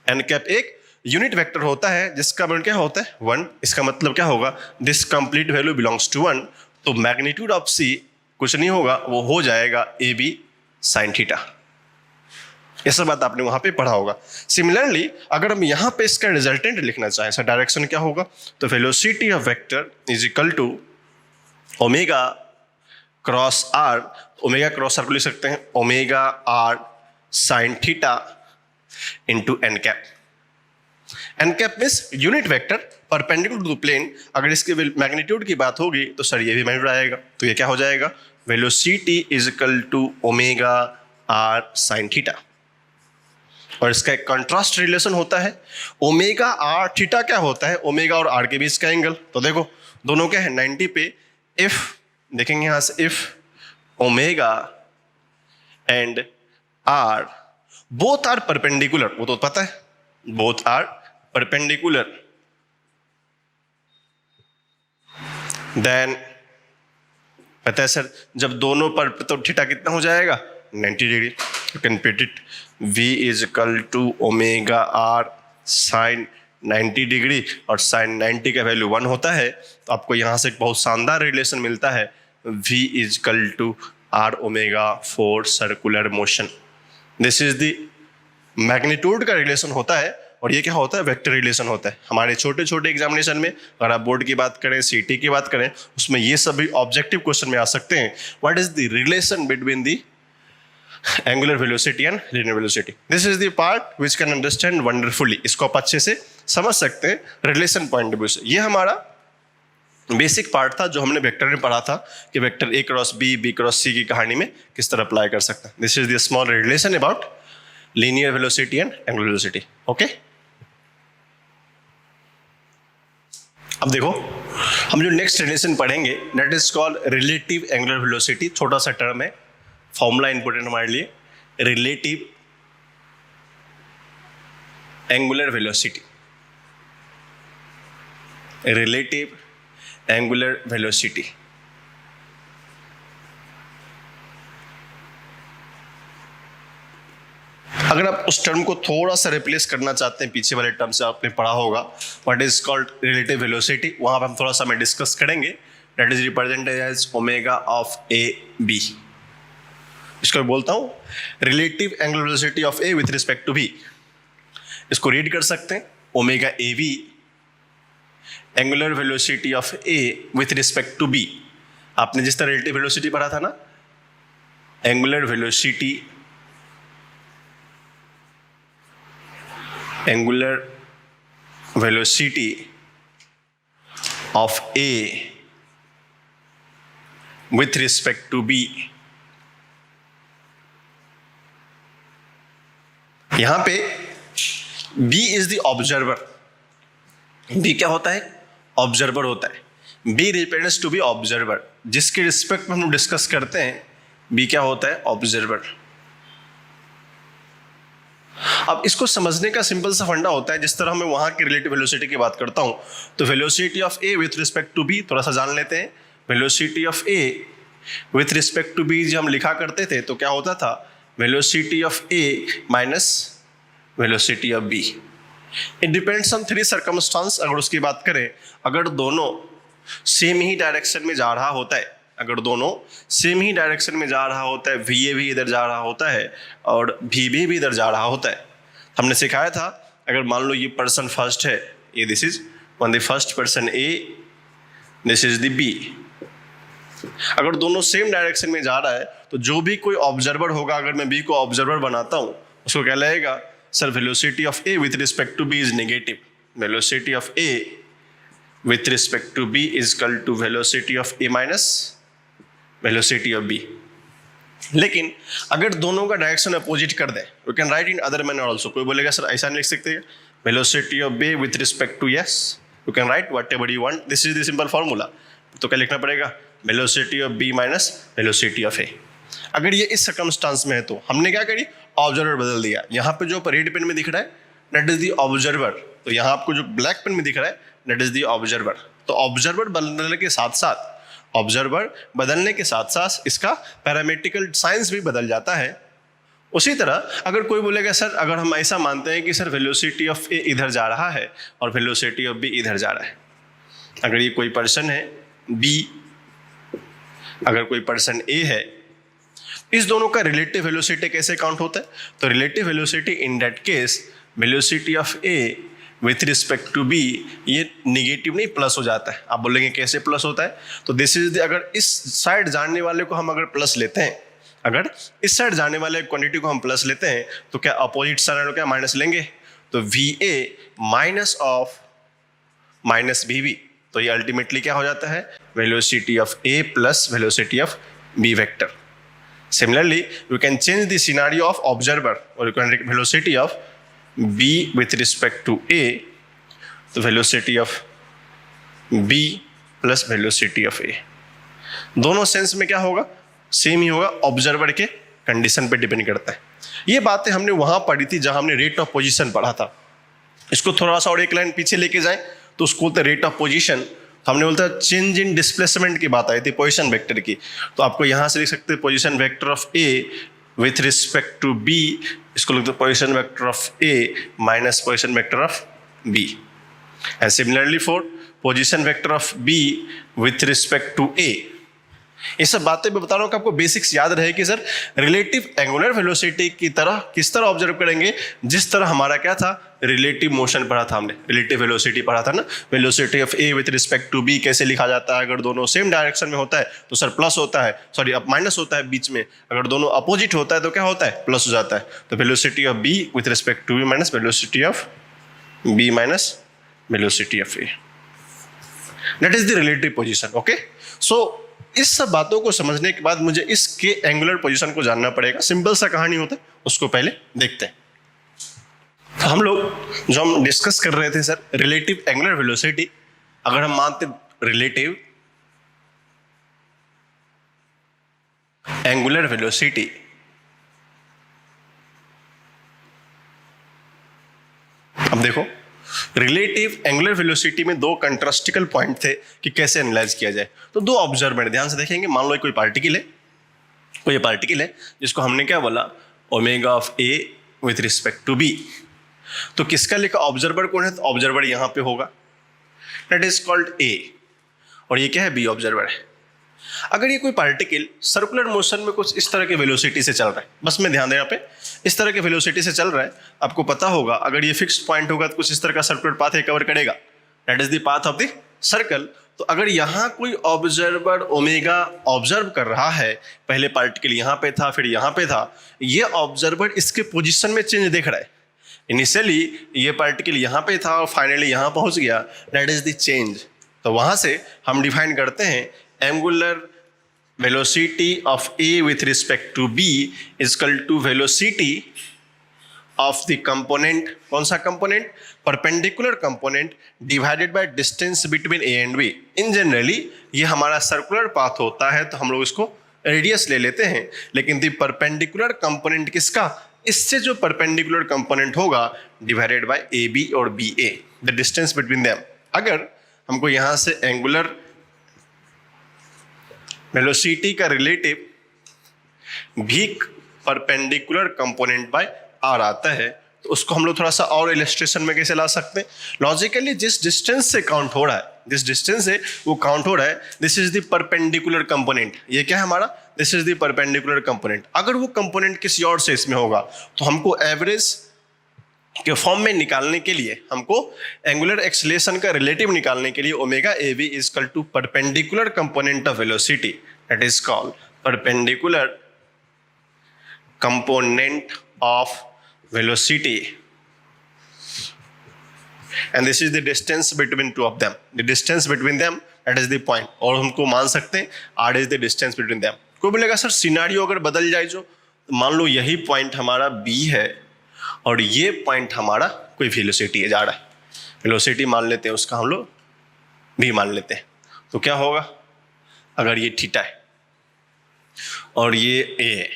एन कैप एक यूनिट वेक्टर होता है जिसका मैग्नीट्यूड क्या होता है? 1। इसका मतलब क्या होगा? This complete value belongs to 1। तो मैग्नीट्यूड ऑफ सी कुछ नहीं होगा, वो हो जाएगा ए बी साइन थीटा। ये सब बात आपने वहां पे पढ़ा होगा। सिमिलरली अगर हम यहाँ पे इसका रिजल्टेंट लिखना चाहें, इसका डायरेक्शन क्या होगा? तो velocity of vector is equal to omega cross r. Omega cross r को लिख सकते हैं omega r sine theta into n cap. N cap means unit vector perpendicular to plane. अगर इसके मैग्नीट्यूड की बात होगी तो सर ये भी मैग्नीट्यूड आएगा। तो ये क्या हो जाएगा? Velocity is equal to omega r sine theta. और इसका एक कंट्रास्ट रिलेशन होता है, ओमेगा आर थीटा क्या होता है? ओमेगा और आर के बीच का एंगल। तो देखो दोनों क्या है? 90 पे। इफ देखेंगे यहां से, if omega and r both are perpendicular, वो तो पता है, बोथ आर परपेंडिकुलर, देन पता है सर जब दोनों पर तो थीटा कितना हो जाएगा? 90 degree. You can put it v is equal to omega r sine 90 degree, और साइन 90 का वैल्यू 1 होता है। तो आपको यहाँ से एक बहुत शानदार रिलेशन मिलता है, v is equal to are omega for circular motion. This is the magnitude का रिलेशन होता है। और ये क्या होता है? वेक्टर रिलेशन होता है। हमारे छोटे छोटे एग्जामिनेशन में अगर आप बोर्ड की बात करें, सीटी की बात करें, उसमें ये सभी ऑब्जेक्टिव क्वेश्चन में आ सकते हैं। What is the relation between the angular velocity and linear velocity? This is the part which can understand wonderfully. इसको आप अच्छे से समझ सकते हैं रिलेशन पॉइंट ऑफ व्यू से। ये हमारा बेसिक पार्ट था जो हमने वेक्टर में पढ़ा था कि vector A cross B cross C की कहानी में किस तरह अप्लाई कर सकते हैं। This is the small relation about linear velocity and angular velocity. Okay, अब देखो हम जो नेक्स्ट रिलेशन पढ़ेंगे that is called relative angular velocity. छोटा सा टर्म है, फॉर्मूला इंपोर्टेंट हमारे लिए। Relative angular velocity, relative angular velocity. अगर आप उस टर्म को थोड़ा सा रिप्लेस करना चाहते हैं पीछे वाले टर्म से, आपने पढ़ा होगा what is called relative velocity, वहां पर हम थोड़ा सा डिस्कस करेंगे। That is represented as omega of A B. इसको बोलता हूं relative angular velocity of A with respect to B. इसको रीड कर सकते हैं omega A B angular velocity of A with respect to B. आपने जिस तरह रिलेटिव वेलोसिटी पढ़ा था ना, angular velocity of A with respect to B। यहां पे B is the observer. B क्या होता है? ऑब्जर्वर होता है। B represents to B observer, जिसके रिस्पेक्ट में हम डिस्कस करते हैं B क्या होता है? ऑब्जर्वर। अब इसको समझने का सिंपल सा फंडा होता है, जिस तरह मैं वहां की रिलेटिव वेलोसिटी की बात करता हूं, तो velocity of A with respect to B थोड़ा सा जान लेते हैं। Velocity of A with respect to B जब हम लिखा करते थे तो क्या होता था? Velocity of A minus velocity of B. It depends on three circumstance. अगर उसकी बात करें, अगर दोनों सेम ही डायरेक्शन में जा रहा होता है, अगर दोनों सेम ही डायरेक्शन में जा रहा होता है, VA भी इधर जा रहा होता है और VB भी इधर जा रहा होता है। हमने सिखाया था अगर मान लो ये पर्सन फर्स्ट है, ये this is one the first person A, this is the B। अगर दोनों सेम डायरेक्शन में जा रहा है तो जो भी कोई ऑब्जर्वर होगा, अगर मैं B को ऑब्जर्वर बनाता हूँ, उसको क्या लगेगा? Sir velocity of A with respect to B is negative. Velocity of A with respect to B is equal to velocity of A minus velocity of B। लेकिन अगर दोनों का डायरेक्शन अपोजिट कर दें, you can write in other manner also. कोई बोलेगा sir ऐसा नहीं लिख सकते, velocity of B with respect to S, you can write whatever you want, this is the simple formula. तो क्या लिखना पड़ेगा? Velocity of B minus velocity of A। अगर ये इस सर्कमस्टांस में है तो हमने क्या करी? ऑब्जर्वर बदल दिया। यहाँ पे जो रेड पेन में दिख रहा है दैट इज द ऑब्जर्वर, तो यहाँ आपको जो ब्लैक पेन में दिख रहा है दैट इज द ऑब्जर्वर। तो ऑब्जर्वर बदलने के साथ साथ इसका पैरामेट्रिकल साइंस भी बदल जाता है। उसी तरह अगर कोई बोलेगा सर, अगर हम ऐसा मानते हैं कि सर वेलोसिटी ऑफ A इधर जा रहा है और वेलोसिटी ऑफ B इधर जा रहा है, अगर ये कोई पर्सन है B, अगर कोई पर्सन A है, इस दोनों का रिलेटिव वेलोसिटी कैसे काउंट होता है? तो relative velocity in that case velocity of A with respect to B ये निगेटिव नहीं प्लस हो जाता है। आप बोलेंगे कैसे प्लस होता है? तो दिस इज अगर इस साइड जाने वाले को हम अगर प्लस लेते हैं, अगर इस साइड जाने वाले क्वांटिटी को हम प्लस लेते हैं तो क्या अपोजिट साइड क्या माइनस लेंगे? तो VA minus of minus VB, तो ये अल्टीमेटली क्या हो जाता है? Velocity of A plus velocity of B vector. Similarly, you can change the scenario of observer, or you can write velocity of B with respect to A, the velocity of B plus velocity of A। दोनों sense में क्या होगा? Same ही होगा, observer के condition पे depend करता है। ये बातें हमने वहां पढ़ी थी जहां हमने रेट ऑफ पोजीशन पढ़ा था। इसको थोड़ा सा और एक लाइन पीछे लेके जाएं तो उसको बोलते रेट ऑफ पोजीशन। हमने बोलता है चेंज इन डिस्प्लेसमेंट की बात आई थी पोजीशन वेक्टर की, तो आपको यहां से लिख सकते हैं position vector of A with respect to B, इसको लिखते हैं position vector of A minus position vector of B। And similarly for position vector of B with respect to A। ये सब बातें मैं बता रहा हूँ कि आपको बेसिक्स याद रहे कि सर रिलेटिव एंगुलर वेलोसिटी की तरह किस तरह ऑब्जर्व करेंगे, जिस तरह हमारा क्या था? रिलेटिव मोशन पढ़ा था हमने, रिलेटिव वेलोसिटी पढ़ा था ना। Velocity of A with respect to B कैसे लिखा जाता है? अगर दोनों सेम डायरेक्शन में होता है तो सर प्लस होता है, सॉरी अब माइनस होता है बीच में। अगर दोनों अपोजिट होता है तो क्या होता है? प्लस हो जाता है। तो velocity of B with respect to B minus velocity of B minus velocity of A, that is the relative position. Okay, so इस सब बातों को समझने के बाद मुझे इसके एंगुलर पोजीशन को जानना पड़ेगा। सिंपल सा कहानी होता है, उसको पहले देखते हैं। हम लोग जो हम डिस्कस कर रहे थे सर रिलेटिव एंगुलर वेलोसिटी, अगर हम मानते रिलेटिव एंगुलर वेलोसिटी, अब देखो रिलेटिव एंगुलर वेलोसिटी में दो कंट्रास्टिकल पॉइंट थे कि कैसे एनालाइज किया जाए। तो दो ऑब्जर्वर ध्यान से देखेंगे। मान लो कोई पार्टिकल है, कोई पार्टिकल है जिसको हमने क्या बोला? Omega of A with respect to B. तो किसका लिखा ऑब्जर्वर कौन है, तो ऑब्जर्वर यहां पे होगा, दैट इज कॉल्ड ए, और ये क्या है, बी ऑब्जर्वर है। अगर ये कोई पार्टिकल सर्कुलर मोशन में कुछ इस तरह के वेलोसिटी से चल रहा है, बस में ध्यान दें यहाँ पे, इस तरह के वेलोसिटी से चल रहा है, आपको पता होगा अगर ये फिक्स्ड पॉइंट होगा तो कुछ इस तरह का सर्कुलर पाथ है कवर करेगा, that is the path of the circle. तो अगर यहाँ कोई ऑब्जर्वर ओमेगा ऑब्जर्व कर रहा है, पहले पार्टिकल यहाँ पे था फिर यहाँ पे था, ये ऑब्जर्वर इसके पोजिशन में चेंज देख रहा है। इनिशियली ये पार्टिकल यहाँ पे था और फाइनली यहाँ पहुँच गया, दैट इज द चेंज। तो वहाँ से हम डिफाइन करते हैं angular velocity of A with respect to B is equal to velocity of the component, कौन सा component, perpendicular component divided by distance between A and B। in generally ये हमारा circular path होता है तो हम लोग इसको रेडियस ले लेते हैं, लेकिन the perpendicular component किसका, इससे जो perpendicular component होगा divided by AB और BA, the distance between them। अगर हमको यहाँ से angular वेलोसिटी का रिलेटिव भी परपेंडिकुलर कंपोनेंट बाय आर आता है, तो उसको हम लोग थोड़ा सा और इलस्ट्रेशन में कैसे ला सकते हैं। लॉजिकली जिस डिस्टेंस से काउंट हो रहा है, जिस डिस्टेंस से वो काउंट हो रहा है, this is the perpendicular component. ये क्या है हमारा, this is the perpendicular component. अगर वो कंपोनेंट किसी और से इसमें होगा तो हमको एवरेज के फॉर्म में निकालने के लिए, हमको एंगुलर एक्सेलरेशन का रिलेटिव निकालने के लिए omega A B is equal to perpendicular component of velocity, that is called perpendicular component of velocity, and this is the distance between two of them, the distance between them that is the point, और हमको मान सकते हैं r is the distance between them. कोई बोलेगा sir scenario अगर बदल जाए जो, तो मान लो यही पॉइंट हमारा बी है और ये पॉइंट हमारा कोई वेलोसिटी है जा रहा है, वेलोसिटी मान लेते हैं उसका हम लोग भी मान लेते हैं, तो क्या होगा, अगर ये थीटा है और ये ए है,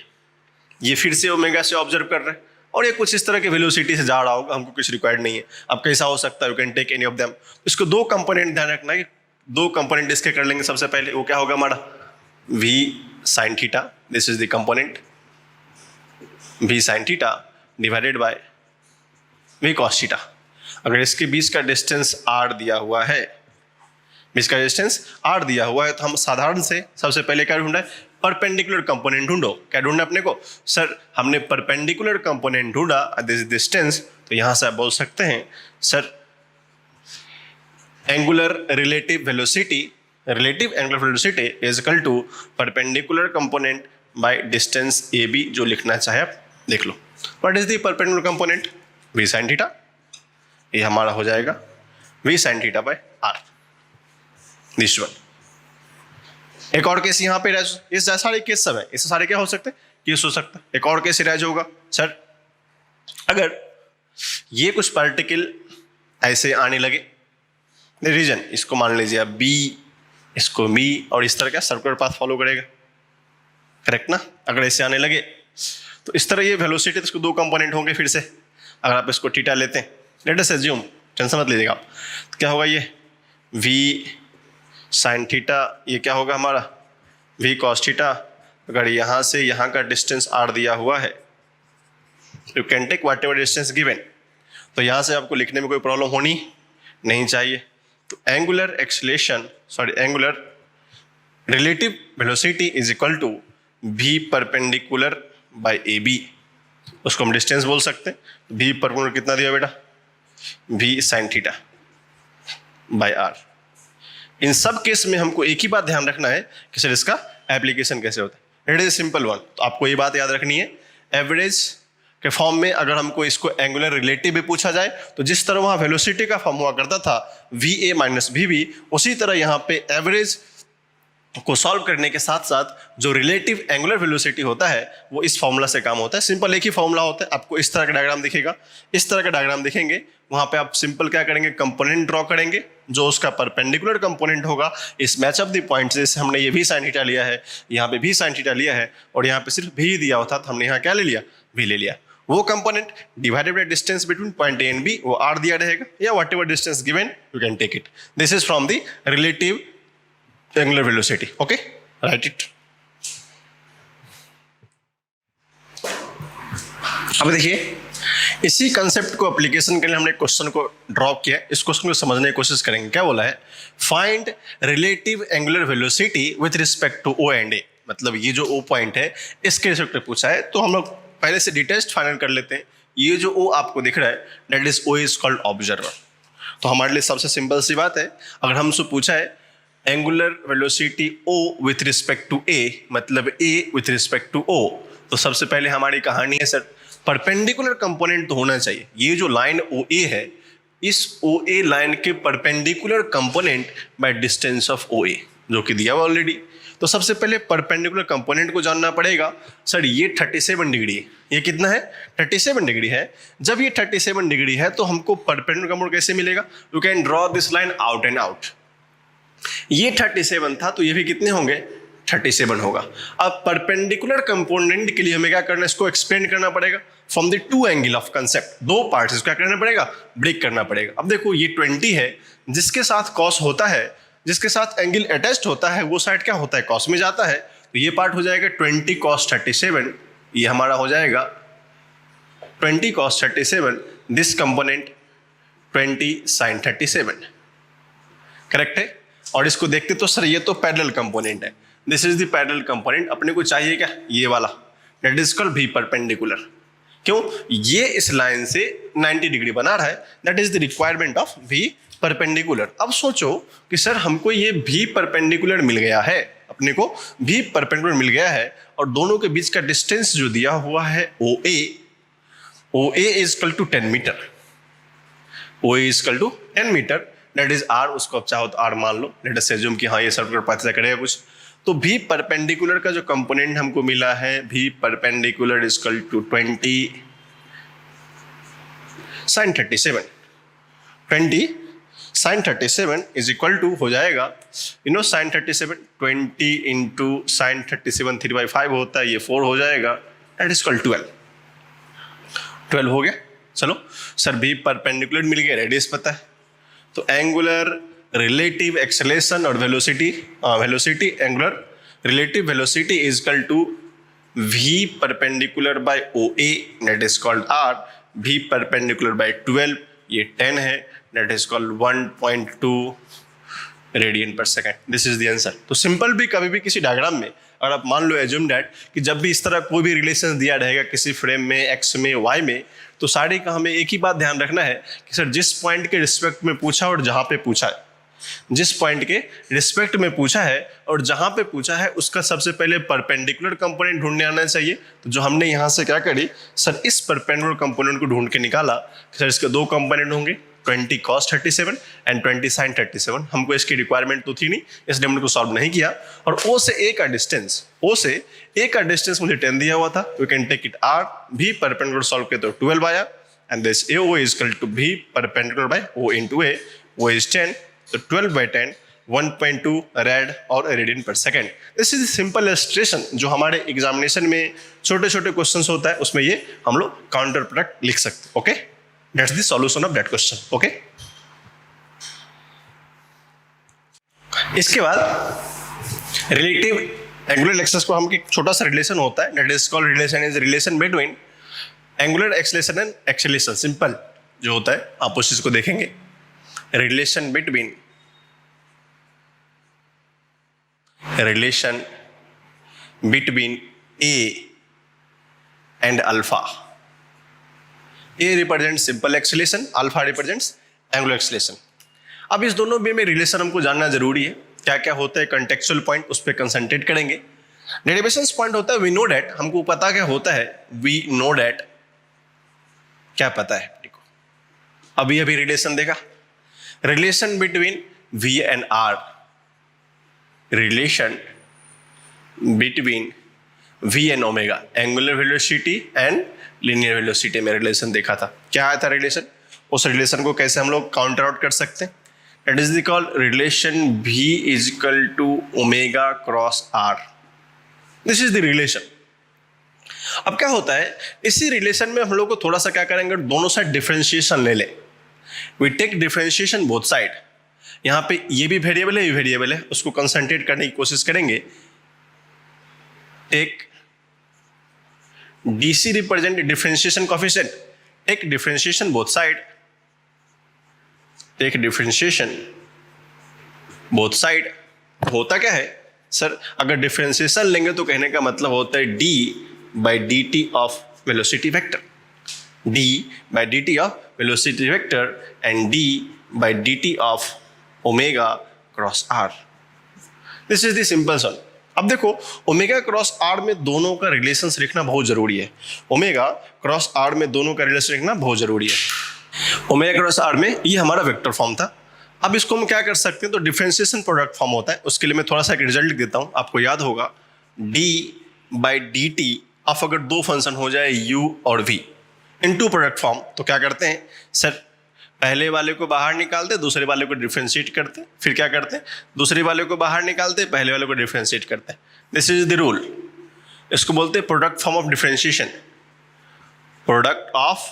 ये फिर से ओमेगा से ऑब्जर्व कर रहे हैं और ये कुछ इस तरह के वेलोसिटी से जा रहा होगा, हमको कुछ रिक्वायर्ड नहीं है। अब कैसा हो सकता है, you can take any of them. इसको दो कंपोनेंट ध्यान रखना है, दो कंपोनेंट इसके कर लेंगे। सबसे पहले वो क्या होगा हमारा v sine theta, this is the component we sine theta divided by v cos theta. अगर इसके बीच का डिस्टेंस आर दिया हुआ है, बीच का डिस्टेंस आर दिया हुआ है, तो हम साधारण से सबसे पहले क्या ढूंढा है, परपेंडिकुलर कंपोनेंट ढूंढो। क्या ढूंढना अपने को, सर हमने परपेंडिकुलर कंपोनेंट ढूंढा दिस डिस्टेंस, तो यहां से आप बोल सकते हैं sir angular relative velocity, relative angular velocity is equal to perpendicular component by distance A B. जो लिखना चाहे आप देख लो। What is the perpendicular component, we sine theta, ये हमारा हो जाएगा V sine theta by R, this one. एक और केस यहाँ पे ये सारे केस सब है, इससे सारे क्या हो सकते हैं, केस हो सकता है। एक और केस राइज होगा, सर अगर ये कुछ पार्टिकल ऐसे आने लगे, रीजन इसको मान लीजिए आप बी, इसको बी, और इस तरह का सर्कुलर पाथ फॉलो करेगा, करेक्ट ना। अगर ऐसे आने लगे तो इस तरह ये वेलोसिटी, तो इसको दो कंपोनेंट होंगे फिर से। अगर आप इसको थीटा लेते हैं, लेट अस अज्यूम, टेंशन मत लीजिएगा आप, तो क्या होगा ये वी साइन थीटा, ये क्या होगा हमारा वी कॉस थीटा। अगर यहाँ से यहाँ का डिस्टेंस आर दिया हुआ है, you can take whatever distance given, तो यहाँ से आपको लिखने में कोई प्रॉब्लम होनी नहीं चाहिए। तो angular acceleration, sorry angular relative velocity is equal to v perpendicular by A B, उसको हम डिस्टेंस बोल सकते हैं। भी परपेंडिकुलर कितना दिया बेटा, भी साइन थीटा बाय आर। इन सब केस में हमको एक ही बात ध्यान रखना है कि सर इसका एप्लीकेशन कैसे होता है। इट इज सिंपल वन, तो आपको ये बात याद रखनी है, एवरेज के फॉर्म में अगर हमको इसको एंगुलर रिलेटिव भी पूछा जाए, तो जिस तरह वहाँ वेलोसिटी का फॉर्म हुआ करता था v A minus v B, उसी तरह यहाँ पे एवरेज को सॉल्व करने के साथ साथ जो रिलेटिव एंगुलर वेलोसिटी होता है वो इस फॉर्मूला से काम होता है। सिंपल एक ही फॉर्मूला होता है। आपको इस तरह का डायग्राम दिखेगा, इस तरह का डायग्राम दिखेंगे, वहाँ पे आप सिंपल क्या करेंगे, कंपोनेंट ड्रॉ करेंगे जो उसका परपेंडिकुलर कंपोनेंट होगा इस मैच ऑफ द पॉइंट। जैसे हमने ये भी साइन थीटा लिया है, यहाँ पे भी साइन थीटा लिया है, और यहाँ पे सिर्फ भी दिया होता, तो हमने यहाँ क्या ले लिया, भी ले लिया। वो component divided by distance between point A and B, वो आर दिया रहेगा, या whatever distance given you can take it. This is from the relative angular velocity. Okay, right it. अब देखिए इसी कंसेप्ट को एप्लीकेशन के लिए हमने क्वेश्चन को ड्रॉ किया। इस क्वेश्चन को समझने की कोशिश करेंगे। क्या बोला है? Find relative angular velocity with respect to O and A. मतलब ये जो ओ पॉइंट है इसके रिस्पेक्ट में पूछा है, तो हम लोग पहले से डिटेस्ट फाइनल कर लेते हैं। ये जो ओ आपको दिख रहा है that is O is called observer. तो हमारे लिए सबसे सिंपल सी बात है, अगर हमसे पूछा है angular velocity O with respect to A, मतलब A with respect to O, तो सबसे पहले हमारी कहानी है सर परपेंडिकुलर कंपोनेंट तो होना चाहिए। ये जो लाइन ओ ए है, इस ओ ए लाइन के perpendicular component by distance of O A, जो कि दिया हुआ ऑलरेडी। तो सबसे पहले परपेंडिकुलर कंपोनेंट को जानना पड़ेगा। सर ये 37 डिग्री है, ये कितना है? 37 डिग्री है। जब ये 37 डिग्री है तो हमको परपेंडिकुलर कंपोनेंट कैसे मिलेगा? You can draw this line out and out. ये 37 था तो ये भी कितने होंगे? 37 होगा। अब परपेंडिकुलर कंपोनेंट के लिए हमें क्या करना है? इसको एक्सपेंड करना पड़ेगा from the two angle of concept. दो पार्ट्स क्या करना पड़ेगा? ब्रेक करना पड़ेगा। अब देखो ये 20 है, जिसके साथ कॉस होता है, जिसके साथ एंगल अटैच्ड होता है, वो साइड क्या होता है? कॉस में जाता है। तो ये पार्ट हो जाएगा 20 cos 37, ये हमारा हो जाएगा 20 cos 37, this component 20 sin 37। Correct है? और इसको देखते तो सर ये तो पैरेलल कंपोनेंट है, this is the parallel component. अपने को चाहिए क्या? ये वाला, दैट इज कॉल्ड भी परपेंडिकुलर। क्यों? ये इस लाइन से 90 डिग्री बना रहा है, that is the requirement of भी परपेंडिकुलर। अब सोचो कि सर हमको ये भी परपेंडिकुलर मिल गया है, अपने को भी परपेंडिकुलर मिल गया है, और दोनों के बीच का डिस्टेंस जो दिया हुआ है O A is equal to 10 meter. O A is equal to 10 meter, that is R. उसको अब चाहो तो आर मान लो, लेट अस अज्यूम कि हाँ ये सर्कुलर पाथ से करेगा कुछ। तो भी परपेंडिकुलर का जो कंपोनेंट हमको मिला है, v perpendicular is equal to 20 sin 37। 20 sin 37 is equal to हो जाएगा, you know sin 37 20 into sin 37 3/5 होता है, ये 4 हो जाएगा, दैट इज इक्वल 12 हो गया। चलो सर भी परपेंडिकुलर मिल गया, रेडियस पता है, तो एंगुलर रिलेटिव एक्सेलेरेशन और velocity angular relative velocity is equal to v perpendicular by O A, that is called r। v perpendicular by 12, ये 10 है, that is called 1.2 radian per second. This is the answer. तो simple भी कभी भी किसी diagram में अगर आप मान लो एज्यूम दैट कि जब भी इस तरह कोई भी रिलेशन दिया रहेगा किसी फ्रेम में, एक्स में, वाई में, तो सारे का हमें एक ही बात ध्यान रखना है कि सर जिस पॉइंट के रिस्पेक्ट में पूछा और जहां पे पूछा है, जिस पॉइंट के रिस्पेक्ट में पूछा है और जहां पे पूछा है, उसका सबसे पहले परपेंडिकुलर कंपोनेंट ढूंढने आना चाहिए। तो जो हमने यहां से क्या करी सर, इस परपेंडिकुलर कंपोनेंट को ढूंढ के निकाला कि सर इसके दो कंपोनेंट होंगे, 20 cos 37 एंड 20 sin 37। हमको इसकी रिक्वायरमेंट तो थी नहीं, इसलिए हमने को सॉल्व नहीं किया। और ओ से ए का डिस्टेंस, मुझे 10 दिया हुआ था, we can take it r। V perpendicular solve किया तो 12 आया, and this A O is equal to v perpendicular by O into A, वो इज 10, तो 12/10 1.2 रेड और radian per second. This is simple illustration जो हमारे एग्जामिनेशन में छोटे छोटे क्वेश्चन होता है, उसमें ये हम लोग काउंटर प्रोडक्ट लिख सकते हैं। Okay, that's the solution of that question. Okay, इसके बाद रिलेटिव एंगुलर एक्सेस को हम एक छोटा सा रिलेशन होता है, that is called relation between angular acceleration and acceleration. Simple जो होता है आप उस चीज को देखेंगे, relation between A and alpha. A represent simple acceleration, alpha represents angular acceleration. अब इस दोनों में रिलेशन हमको जानना जरूरी है, क्या क्या होता है कंटेक्चुअल पॉइंट, उस पर कंसंट्रेट करेंगे। डेरिवेशंस पॉइंट होता है वी नो डैट, हमको पता क्या होता है, वी नो डैट, क्या पता है देखो। अभी रिलेशन देखा, relation between v and r, relation between v and omega, angular velocity and linear velocity में रिलेशन देखा था। क्या आया था रिलेशन, उस रिलेशन को कैसे हम लोग काउंटर आउट कर सकते हैं, that is the called relation v is equal to omega cross r। This is the relation. अब क्या होता है, इसी रिलेशन में हम लोग को थोड़ा सा क्या करेंगे, दोनों साइड डिफरेंशिएशन ले ले, we take differentiation both side. यहाँ पे ये भी वेरिएबल है, ये वेरिएबल है, उसको कंसंट्रेट करने की कोशिश करेंगे। Take DC represent differentiation coefficient, एक डिफरेंशिएशन बोथ साइड, एक डिफरेंशिएशन बोथ साइड होता क्या है सर, अगर डिफरेंशिएशन लेंगे तो कहने का मतलब होता है D by D T of velocity vector, D by D T of velocity vector and D by D T of omega cross R. This is the simple sum. अब देखो ओमेगा क्रॉस आर में दोनों का relations लिखना बहुत जरूरी है, omega cross are में दोनों का रिलेशन लिखना बहुत जरूरी है। ओमेगा क्रॉस आर में ये हमारा वेक्टर फॉर्म था। अब इसको हम क्या कर सकते हैं, तो डिफरेंशिएशन प्रोडक्ट फॉर्म होता है। उसके लिए मैं थोड़ा सा एक रिजल्ट लिख देता हूं, आपको याद होगा D by D T of अगर दो फंक्शन हो जाए u और v in to product form, तो क्या करते हैं सर, पहले वाले को बाहर निकालते, दूसरे वाले को डिफरेंशिएट करते, फिर क्या करते हैं दूसरे वाले को बाहर निकालते, पहले वाले को डिफरेंशिएट करते हैं। This is the rule. इसको बोलते हैं product form of differentiation, product of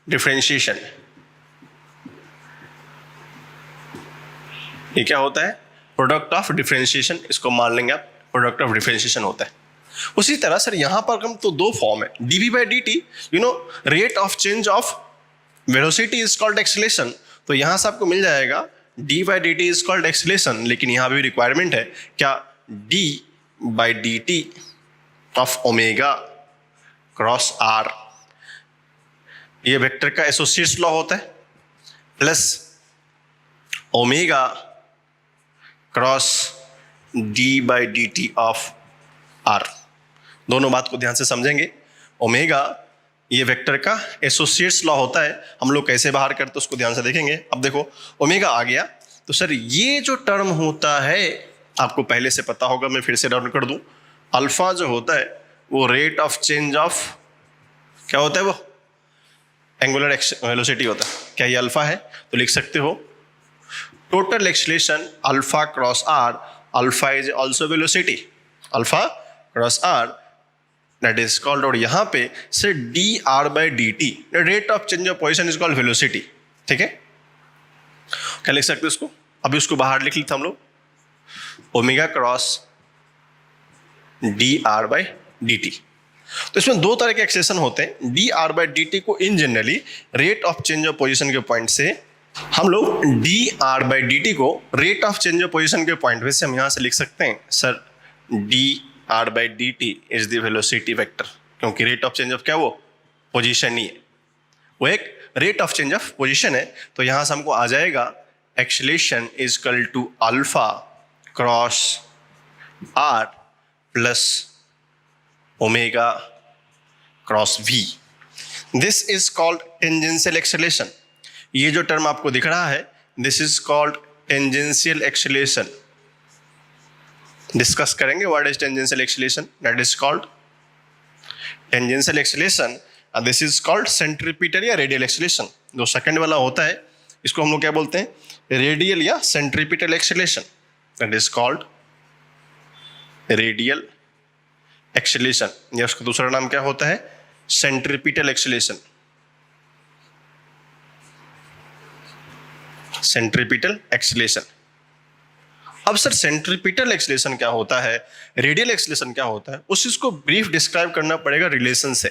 differentiation. ये क्या होता है, प्रोडक्ट ऑफ डिफरेंशिएशन, इसको मान लेंगे आप, प्रोडक्ट ऑफ डिफरेंशिएशन होता है। उसी तरह सर यहां पर हम तो दो फॉर्म है, dv by D T, you know rate of change of velocity is called acceleration, तो यहां से आपको मिल जाएगा d by D T is called acceleration, लेकिन यहां भी रिक्वायरमेंट है क्या, d by D T of omega cross r, ये वेक्टर का एसोसिएट्स लॉ होता है, plus omega cross d by D T of r। दोनों बात को ध्यान से समझेंगे। ओमेगा ये वेक्टर का एसोसिएट्स लॉ होता है, हम लोग कैसे बाहर करते उसको ध्यान से देखेंगे। अब देखो ओमेगा आ गया, तो सर ये जो टर्म होता है आपको पहले से पता होगा, मैं फिर से डाउन कर दूं, अल्फा जो होता है वो रेट ऑफ चेंज ऑफ क्या होता है, वो एंगुलर वेलोसिटी होता है। क्या ये अल्फा है, तो लिख सकते हो total acceleration alpha cross R, alpha is also velocity, alpha cross are that is called, और यहां पे से D R by D T rate of change of position is called velocity. ठीक है, क्या लिख सकते हैं इसको, अभी उसको बाहर लिख लेते हम लोग, omega cross D R by D T. तो इसमें दो तरह के एक्सेशन होते हैं, D R by D T को in generally rate of change of position के पॉइंट से हम लोग D R by D T को rate of change of position के पॉइंट से हम यहां से लिख सकते हैं sir D R by D T is the velocity vector, क्योंकि रेट ऑफ चेंज ऑफ क्या वो पोजीशन ही है, वो एक rate of change of position है। तो यहां से हमको आ जाएगा acceleration is equal to alpha cross R plus omega cross V. This is called tangential acceleration. ये जो टर्म आपको दिख रहा है this is called tangential acceleration. Discuss करेंगे what is tangential acceleration, that is called tangential acceleration, this is called centripetal या radial acceleration. जो second वाला होता है इसको हम लोग क्या बोलते हैं, रेडियल या centripetal acceleration, that is called radial acceleration, या उसका दूसरा नाम क्या होता है, सेंट्रीपिटल एक्सीलरेशन, सेंट्रीपिटल एक्सीलरेशन। अब सर सेंट्रीपिटल एक्सीलरेशन क्या होता है, रेडियल एक्सीलरेशन क्या होता है, उस चीज को ब्रीफ डिस्क्राइब करना पड़ेगा रिलेशन से,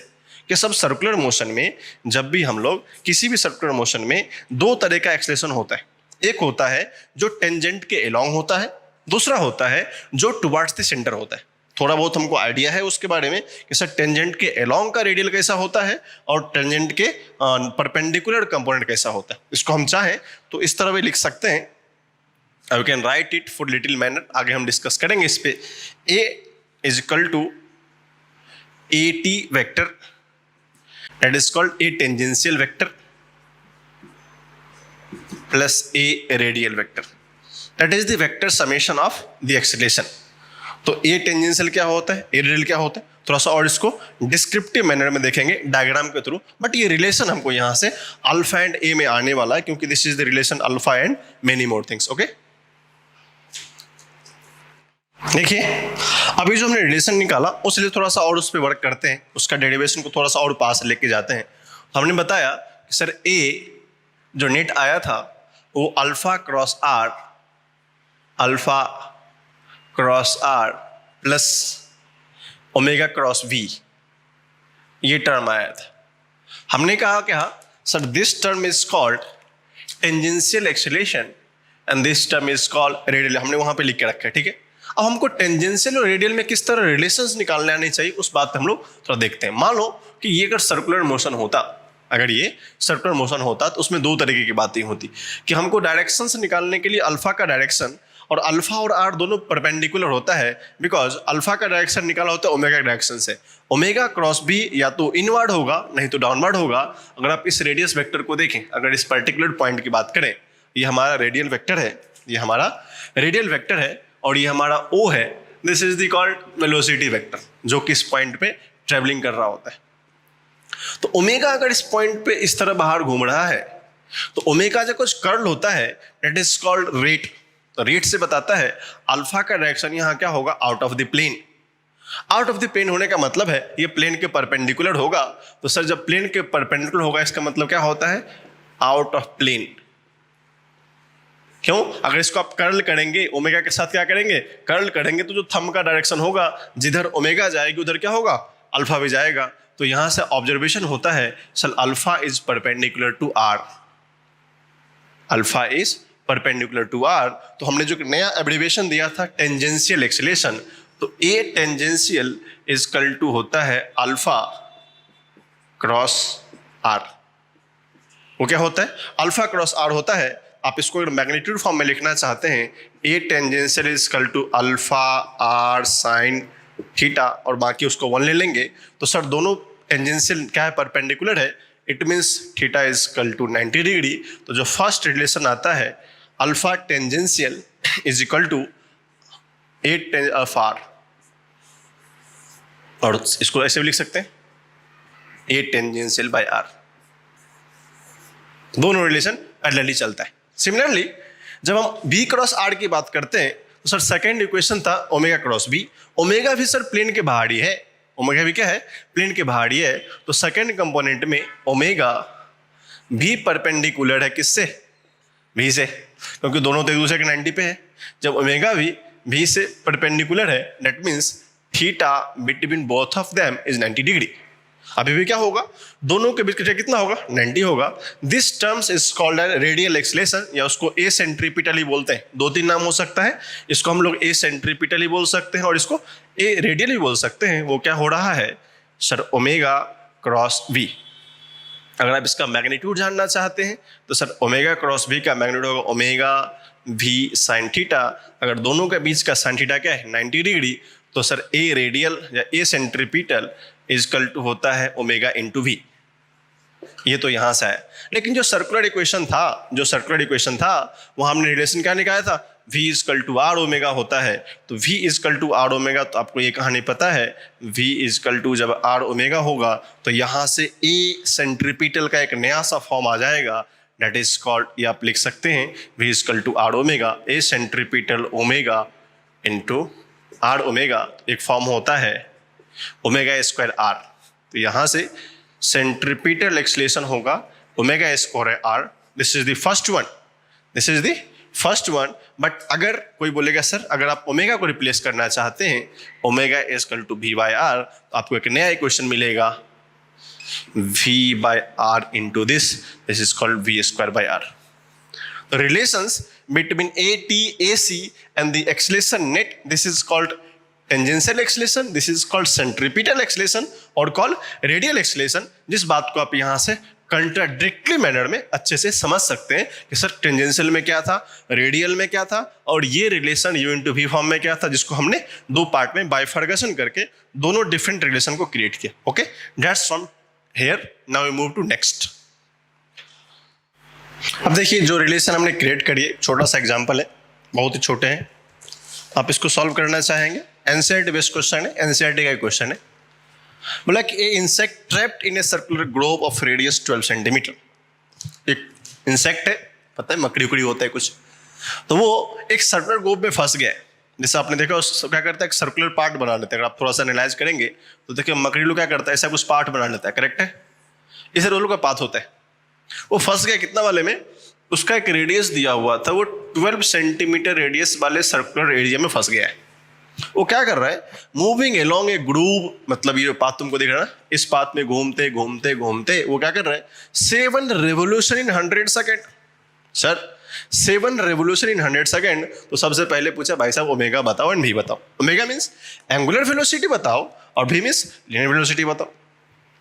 कि सब सर्कुलर मोशन में जब भी हम लोग किसी भी सर्कुलर मोशन में दो तरह का एक्सीलरेशन होता है, एक होता है जो टेंजेंट के अलोंग होता है, दूसरा होता है जो टुवर्ड्स द सेंटर होता है। थोड़ा बहुत हमको आइडिया है उसके बारे में कि सर टेंजेंट के अलोंग का रेडियल कैसा होता है और टेंजेंट के परपेंडिकुलर कंपोनेंट कैसा होता है। इसको हम चाहें तो इस तरह भी लिख सकते हैं, you can write it for little manner, आगे हम डिस्कस करेंगे इस पे। A is equal to a t vector that is called a tangential vector plus a radial vector, that is the vector summation of the acceleration. तो ए tangential क्या होता है, ए radial क्या होता है, थोड़ा सा और इसको डिस्क्रिप्टिव मैनर में देखेंगे डायग्राम के थ्रू, बट ये रिलेशन हमको यहां से अल्फा एंड ए में आने वाला है, क्योंकि this is the relation alpha and many more things. Okay, देखिए अभी जो हमने रिलेशन निकाला उसलिए थोड़ा सा और उस पर वर्क करते हैं, उसका डेरिवेशन को थोड़ा सा और पास लेके जाते हैं। हमने बताया कि सर ए जो नेट आया था वो alpha cross R, alpha cross R plus omega cross V, ये टर्म आया था। हमने कहा क्या sir, this term is called tangential acceleration and this term is called radial, हमने वहां पे लिख के रखा है, ठीक है। अब हमको टेंजेंशियल और रेडियल में किस तरह रिलेशंस निकालने आने चाहिए उस बात पे हम लोग थोड़ा देखते हैं। मान लो कि ये अगर सर्कुलर मोशन होता, अगर ये सर्कुलर मोशन होता तो उसमें दो तरीके की बातें होती कि हमको डायरेक्शन से निकालने के लिए अल्फा का डायरेक्शन, और अल्फा और आर दोनों परपेंडिकुलर होता है, बिकॉज अल्फा का डायरेक्शन निकाला होता है ओमेगा डायरेक्शन से। ओमेगा क्रॉस बी या तो इनवर्ड होगा नहीं तो डाउनवर्ड होगा। अगर आप इस रेडियस वेक्टर को देखें, अगर इस पर्टिकुलर पॉइंट की बात करें, ये हमारा रेडियल वेक्टर है, ये हमारा रेडियल वेक्टर है और ये हमारा ओ है। This is the called velocity vector, जो कि इस पॉइंट पे ट्रेवलिंग कर रहा होता है। तो ओमेगा अगर इस पॉइंट पे इस तरह बाहर घूम रहा है तो ओमेगा जब कुछ कर्ल होता है दैट इज कॉल्ड रेट। तो रेट से बताता है अल्फा का डायरेक्शन यहाँ क्या होगा, out of the plane. Out of the plane होने का मतलब है ये प्लेन के परपेंडिकुलर होगा। तो सर जब प्लेन के परपेंडिकुलर होगा इसका मतलब क्या होता है, आउट ऑफ प्लेन। क्यों, अगर इसको आप कर्ल करेंगे ओमेगा के साथ, क्या करेंगे, कर्ल करेंगे, तो जो थंब का डायरेक्शन होगा जिधर ओमेगा जाएगी उधर क्या होगा, अल्फा भी जाएगा। तो यहां से ऑब्जर्वेशन होता है sir alpha is perpendicular to R, alpha is perpendicular to R. तो हमने जो नया एब्रिविएशन दिया था टेंजेंशियल एक्सेलरेशन, तो ए टेंजेंशियल इज इक्वल टू होता है अल्फा क्रॉस आर। वो क्या होता है, अल्फा क्रॉस आर होता है। आप इसको अगर मैग्नीट्यूड फॉर्म में लिखना चाहते हैं, A tangential is equal to alpha R sine theta, और बाकी उसको 1 ले लेंगे। तो सर दोनों टेंजेंशियल क्या है, परपेंडिकुलर है, it means theta is equal to 90 degree. तो जो फर्स्ट रिलेशन आता है alpha tangential is equal to A of R, और इसको ऐसे भी लिख सकते हैं ए टेंजेंशियल बाय आर। दोनों रिलेशन पैरेलली चलता है। सिमिलरली जब हम बी क्रॉस आर की बात करते हैं तो सर सेकेंड इक्वेशन था ओमेगा क्रॉस बी। ओमेगा भी सर प्लेन के बाहर ही है, ओमेगा भी क्या है, प्लेन के बाहर ही है। तो सेकेंड कंपोनेंट में ओमेगा भी परपेंडिकुलर है किससे, भी से, क्योंकि दोनों तो एक दूसरे के 90 पे है। जब ओमेगा भी से परपेंडिकुलर है that means theta between both of them is 90 degree. अभी भी क्या होगा, दोनों के बीच का कितना होगा, 90 होगा। This terms is called radial acceleration, या उसको ए सेंट्रीपिटली बोलते हैं। 2-3 नाम हो सकता है, इसको हम लोग ए सेंट्रीपिटली बोल सकते हैं और इसको ए रेडियली बोल सकते हैं। वो क्या हो रहा है सर, ओमेगा क्रॉस बी। अगर आप इसका मैग्नीट्यूड जानना चाहते हैं तो सर ओमेगा क्रॉस बी का मैग्नीट्यूड होगा ओमेगा भी साइन थीटा। अगर दोनों के बीच का साइन थीटा क्या है, 90 डिग्री, तो सर ए रेडियल या ए सेंट्रीपिटल इज इक्वल टू होता है ओमेगा इंटू वी। ये तो यहां से है, लेकिन जो सर्कुलर इक्वेशन था वहां हमने रिलेशन क्या निकाला था, v is equal to are omega होता है। तो v is equal to are omega, तो आपको ये कहानी पता है, v इज इक्वल टू जब आर ओमेगा होगा तो यहां से ए सेंट्रीपिटल का एक नया सा फॉर्म आ जाएगा दैट इज कॉल्ड, ये आप लिख सकते हैं v is equal to are omega, A centripetal omega into R omega. एक फॉर्म होता है ओमेगा स्क्वायर आर। तो यहां से सेंट्रीपिटल एक्सेलरेशन होगा omega square R. This is the first one. But अगर कोई बोलेगा सर अगर आप ओमेगा को रिप्लेस करना चाहते हैं omega equal to V by R, तो आपको एक नया इक्वेशन मिलेगा v by R into this is called V square by R. The relations between AC and the acceleration net, this is called tangential acceleration, this is called centripetal acceleration और called radial acceleration। जिस बात को आप यहाँ से contradictory manner में अच्छे से समझ सकते हैं कि सर टेंजेंशियल में क्या था, रेडियल में क्या था, और ये relation U into V form में क्या था, जिसको हमने 2 पार्ट में बाइफर्गेशन करके दोनों डिफरेंट रिलेशन को क्रिएट किया। Okay, that's from here. Now we move to next. अब देखिए जो रिलेशन हमने क्रिएट करी है, छोटा सा एग्जांपल है, बहुत ही छोटे हैं, आप इसको सॉल्व करना चाहेंगे। एनसीईआरटी बेस्ड क्वेश्चन है, एनसीईआरटी का क्वेश्चन है। बोला कि a insect trapped in a circular globe of radius 12 centimetre. एक इंसेक्ट है, पता है मकड़ी उकड़ी होता है कुछ, तो वो एक सर्कुलर ग्लोब में फंस गया है। जैसे आपने देखा उसको क्या करता है, एक सर्कुलर पार्ट बना लेता है। अगर आप थोड़ा सा एनालाइज करेंगे तो देखिए मकड़ी लोग क्या करता है, ऐसा कुछ पार्ट बना लेता है, करेक्ट है, इसे रोल का पाथ होता है। वो फंस गया कितना वाले में, उसका एक रेडियस दिया हुआ था, वो 12 सेंटीमीटर रेडियस वाले सर्कुलर एरिया में फंस गया है। वो क्या कर रहा है, मूविंग एलोंग ए ग्रूव, मतलब ये पाथ तुमको दिख रहा है ना, इस पाथ में घूमते घूमते घूमते वो क्या कर रहा है, 7 revolution in 100 second. Sir 7 revolution in 100 second, तो सबसे पहले पूछा भाई साहब ओमेगा बताओ एंड भी बताओ। ओमेगा मीन्स एंगुलर वेलोसिटी बताओ और भी मीन्स लीनियर वेलोसिटी बताओ।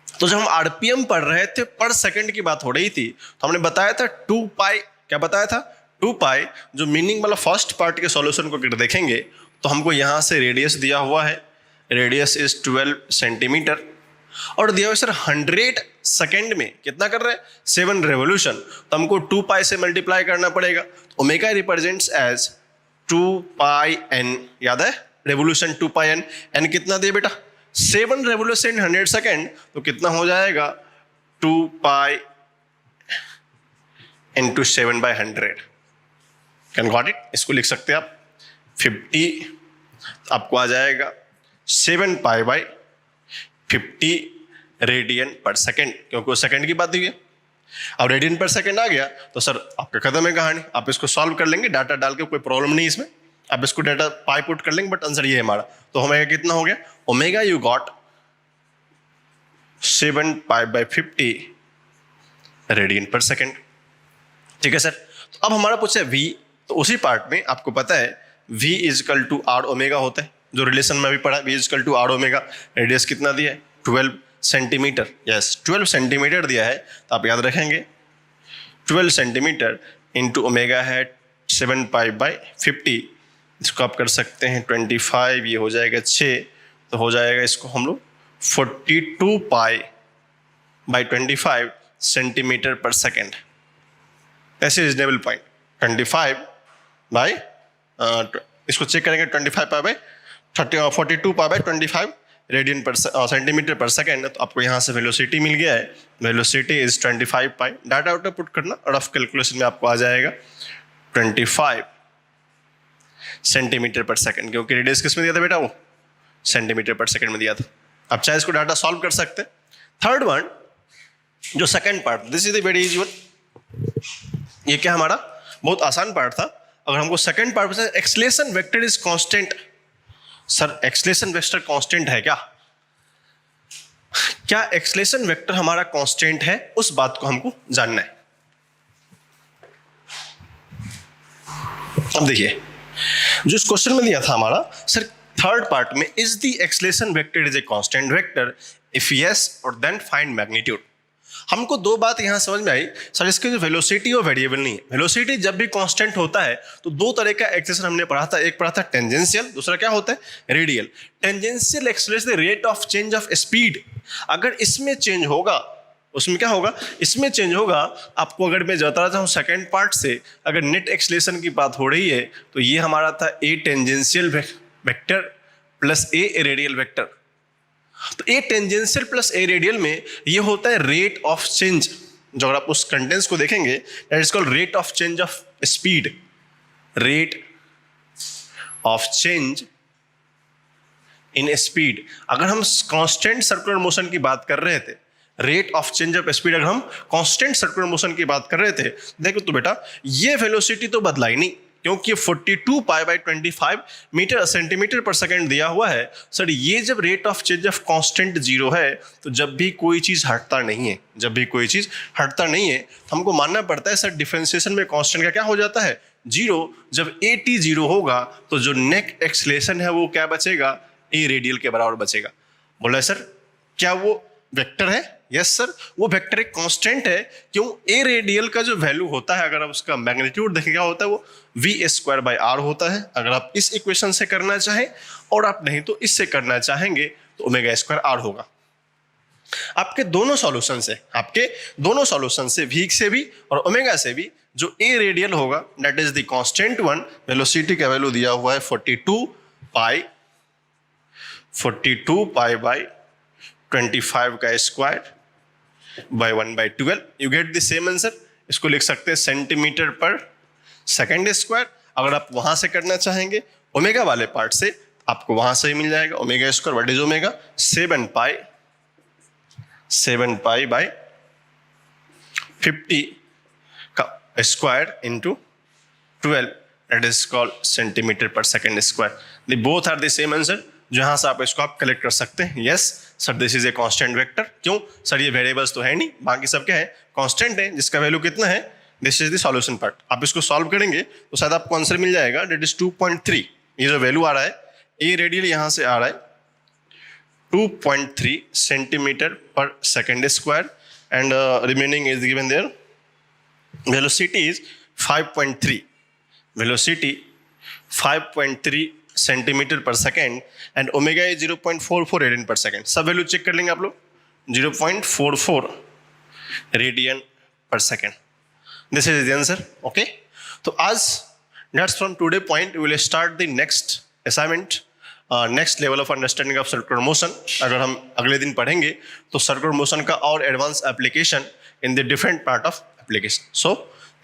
तो जब हम आरपीएम पढ़ रहे थे, पर सेकंड की बात हो रही थी, तो हमने बताया था 2 पाई, क्या बताया था 2 पाई, जो मीनिंग वाला फर्स्ट पार्ट के सॉल्यूशन को अगर देखेंगे तो हमको यहाँ से रेडियस दिया हुआ है, रेडियस इज 12 सेंटीमीटर, और दिया हुआ सर 100 सेकेंड में कितना कर रहे हैं, 7 रेवोल्यूशन, तो हमको 2 पाई से मल्टीप्लाई करना पड़ेगा। Omega represents as 2 pi N, याद है रेवोल्यूशन 2 पाई एन, एन कितना दिया बेटा 7 रेवोल्यूशन 100 सेकेंड, तो कितना हो जाएगा 2 pi into 7/100। Can got it, इसको लिख सकते हैं आप 50, आपको आ जाएगा 7 pi by 50 radian per second, क्योंकि वो सेकेंड की बात हुई है। अब रेडियन पर सेकेंड आ गया तो सर आपका खत्म है कहानी, आप इसको सॉल्व कर लेंगे डाटा डाल के, कोई प्रॉब्लम नहीं इसमें, आप इसको डाटा पाई पुट कर लेंगे, बट आंसर ये है हमारा। तो ओमेगा कितना हो गया, omega you got 7 pi by 50 radian per second. ठीक है सर, तो अब हमारा पूछा है v, तो उसी पार्ट में आपको पता है v is equal to are omega होता है, जो रिलेशन में अभी पढ़ा, v is equal to are omega. Radius कितना दिया है 12 सेंटीमीटर, यस 12 सेंटीमीटर दिया है, तो आप याद रखेंगे 12 सेंटीमीटर इंटू ओमेगा है 7 पाई बाई 50, इसको आप कर सकते हैं 25, ये हो जाएगा 6, तो हो जाएगा इसको हम लोग 42 pi by 25 centimetre per second. ऐसे रिजनेबल पॉइंट 25 बाई इसको चेक करेंगे 25 pi by 42 pi by 25 radian पर सेंटीमीटर पर सेकेंड, तो आपको यहाँ से वेलोसिटी मिल गया है, velocity is 25 pi. Data out put करना, रफ कैलकुलेशन में आपको आ जाएगा 25 सेंटीमीटर पर सेकेंड, क्योंकि रेडियस किस में दिया था बेटा, वो सेंटीमीटर पर सेकेंड में दिया था। आप चाहे इसको डाटा सॉल्व कर सकते हैं। थर्ड वन, जो second part, this is the very easy one, ये क्या हमारा बहुत आसान पार्ट था। अगर हमको सेकेंड पार्ट में acceleration vector is constant, sir acceleration vector constant है क्या, क्या एक्सलेशन वेक्टर हमारा कांस्टेंट है, उस बात को हमको जानना है। अब देखिए जो इस क्वेश्चन में दिया था हमारा, सर थर्ड पार्ट में is the acceleration vector is a constant vector, if yes और देन फाइंड मैग्नीट्यूड। हमको दो बात यहां समझ में आई, सर इसके जो वेलोसिटी वो वेरिएबल नहीं है। वेलोसिटी जब भी कांस्टेंट होता है तो दो तरह का एक्सलेशन हमने पढ़ा था, एक पढ़ा था टेंजेंशियल, दूसरा क्या होता है radial. Tangential acceleration rate of change of speed, अगर इसमें चेंज होगा उसमें क्या होगा, इसमें चेंज होगा। आपको अगर मैं बता रहा हूँ सेकेंड पार्ट से, अगर नेट एक्सलेशन की बात हो रही है तो ये हमारा था a tangential vector plus a radial vector. तो ए टेंजेंशियल प्लस ए रेडियल में ये होता है रेट ऑफ चेंज, जो अगर आप उस कंटेंट्स को देखेंगे that is called rate of change of speed, rate of change in speed. अगर हम कांस्टेंट सर्कुलर मोशन की बात कर रहे थे, rate of change of speed, अगर हम कांस्टेंट सर्कुलर मोशन की बात कर रहे थे, देखो तो बेटा ये वेलोसिटी तो बदला ही नहीं, क्योंकि ये 42 pi by 25 metre centimetre per second दिया हुआ है। सर ये जब rate of change of constant zero है, तो जब भी कोई चीज़ हटता नहीं है, जब भी कोई चीज़ हटता नहीं है, तो हमको मानना पड़ता है सर डिफरेंशिएशन में कांस्टेंट का क्या हो जाता है जीरो। जब ए टी जीरो होगा तो जो नेट एक्सलेशन है वो क्या बचेगा, ए रेडियल के बराबर बचेगा। बोला सर क्या वो वेक्टर है, यस सर वो वेक्टर एक कांस्टेंट है। क्यों, ए रेडियल का जो वैल्यू होता है, अगर आप उसका मैग्नीट्यूड देखें क्या होता है, वो वी स्क्वायर बाई आर होता है। अगर आप इस इक्वेशन से करना चाहें और आप नहीं तो इससे करना चाहेंगे तो ओमेगा स्क्वायर आर होगा। आपके दोनों सॉल्यूशन से, आपके दोनों सॉल्यूशन से, वी से भी और ओमेगा से भी, जो ए रेडियल होगा that is the constant one, velocity का वैल्यू दिया हुआ है 42 पाई बाई 25 का square by 1/12, you get the same answer. इसको लिख सकते हैं सेंटीमीटर पर सेकेंड स्क्वायर। अगर आप वहां से करना चाहेंगे ओमेगा वाले पार्ट से, आपको वहां से ही मिल जाएगा omega square, what is omega 7 pi by 50 का square into 12, that is called centimeter per second square. They both are the same answer. जहाँ से आप इसको आप कलेक्ट कर सकते हैं. Yes sir, this is a constant vector. क्यों सर, ये वेरिएबल्स तो है नहीं, बाकी सब क्या है, कांस्टेंट है, जिसका वैल्यू कितना है. This is the solution part. आप इसको सॉल्व करेंगे तो शायद आपको आंसर मिल जाएगा, डेट इज 2.3. ये जो वैल्यू आ रहा है, ए रेडियल यहाँ से आ रहा है 2.3 centimetre per second square, and remaining is given there. Velocity is 5.3. Velocity 5.3 centimetre per second, and omega is 0.44 radian per second. सब वैल्यू चेक कर लेंगे आप लोग. 0.44 radian per second. This is the answer. Okay, तो आज that's from today point we will start the next assignment, next level of understanding of circular motion. अगर हम अगले दिन पढ़ेंगे तो सर्कुलर मोशन का और advance application in the different part of application. So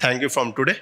thank you from today.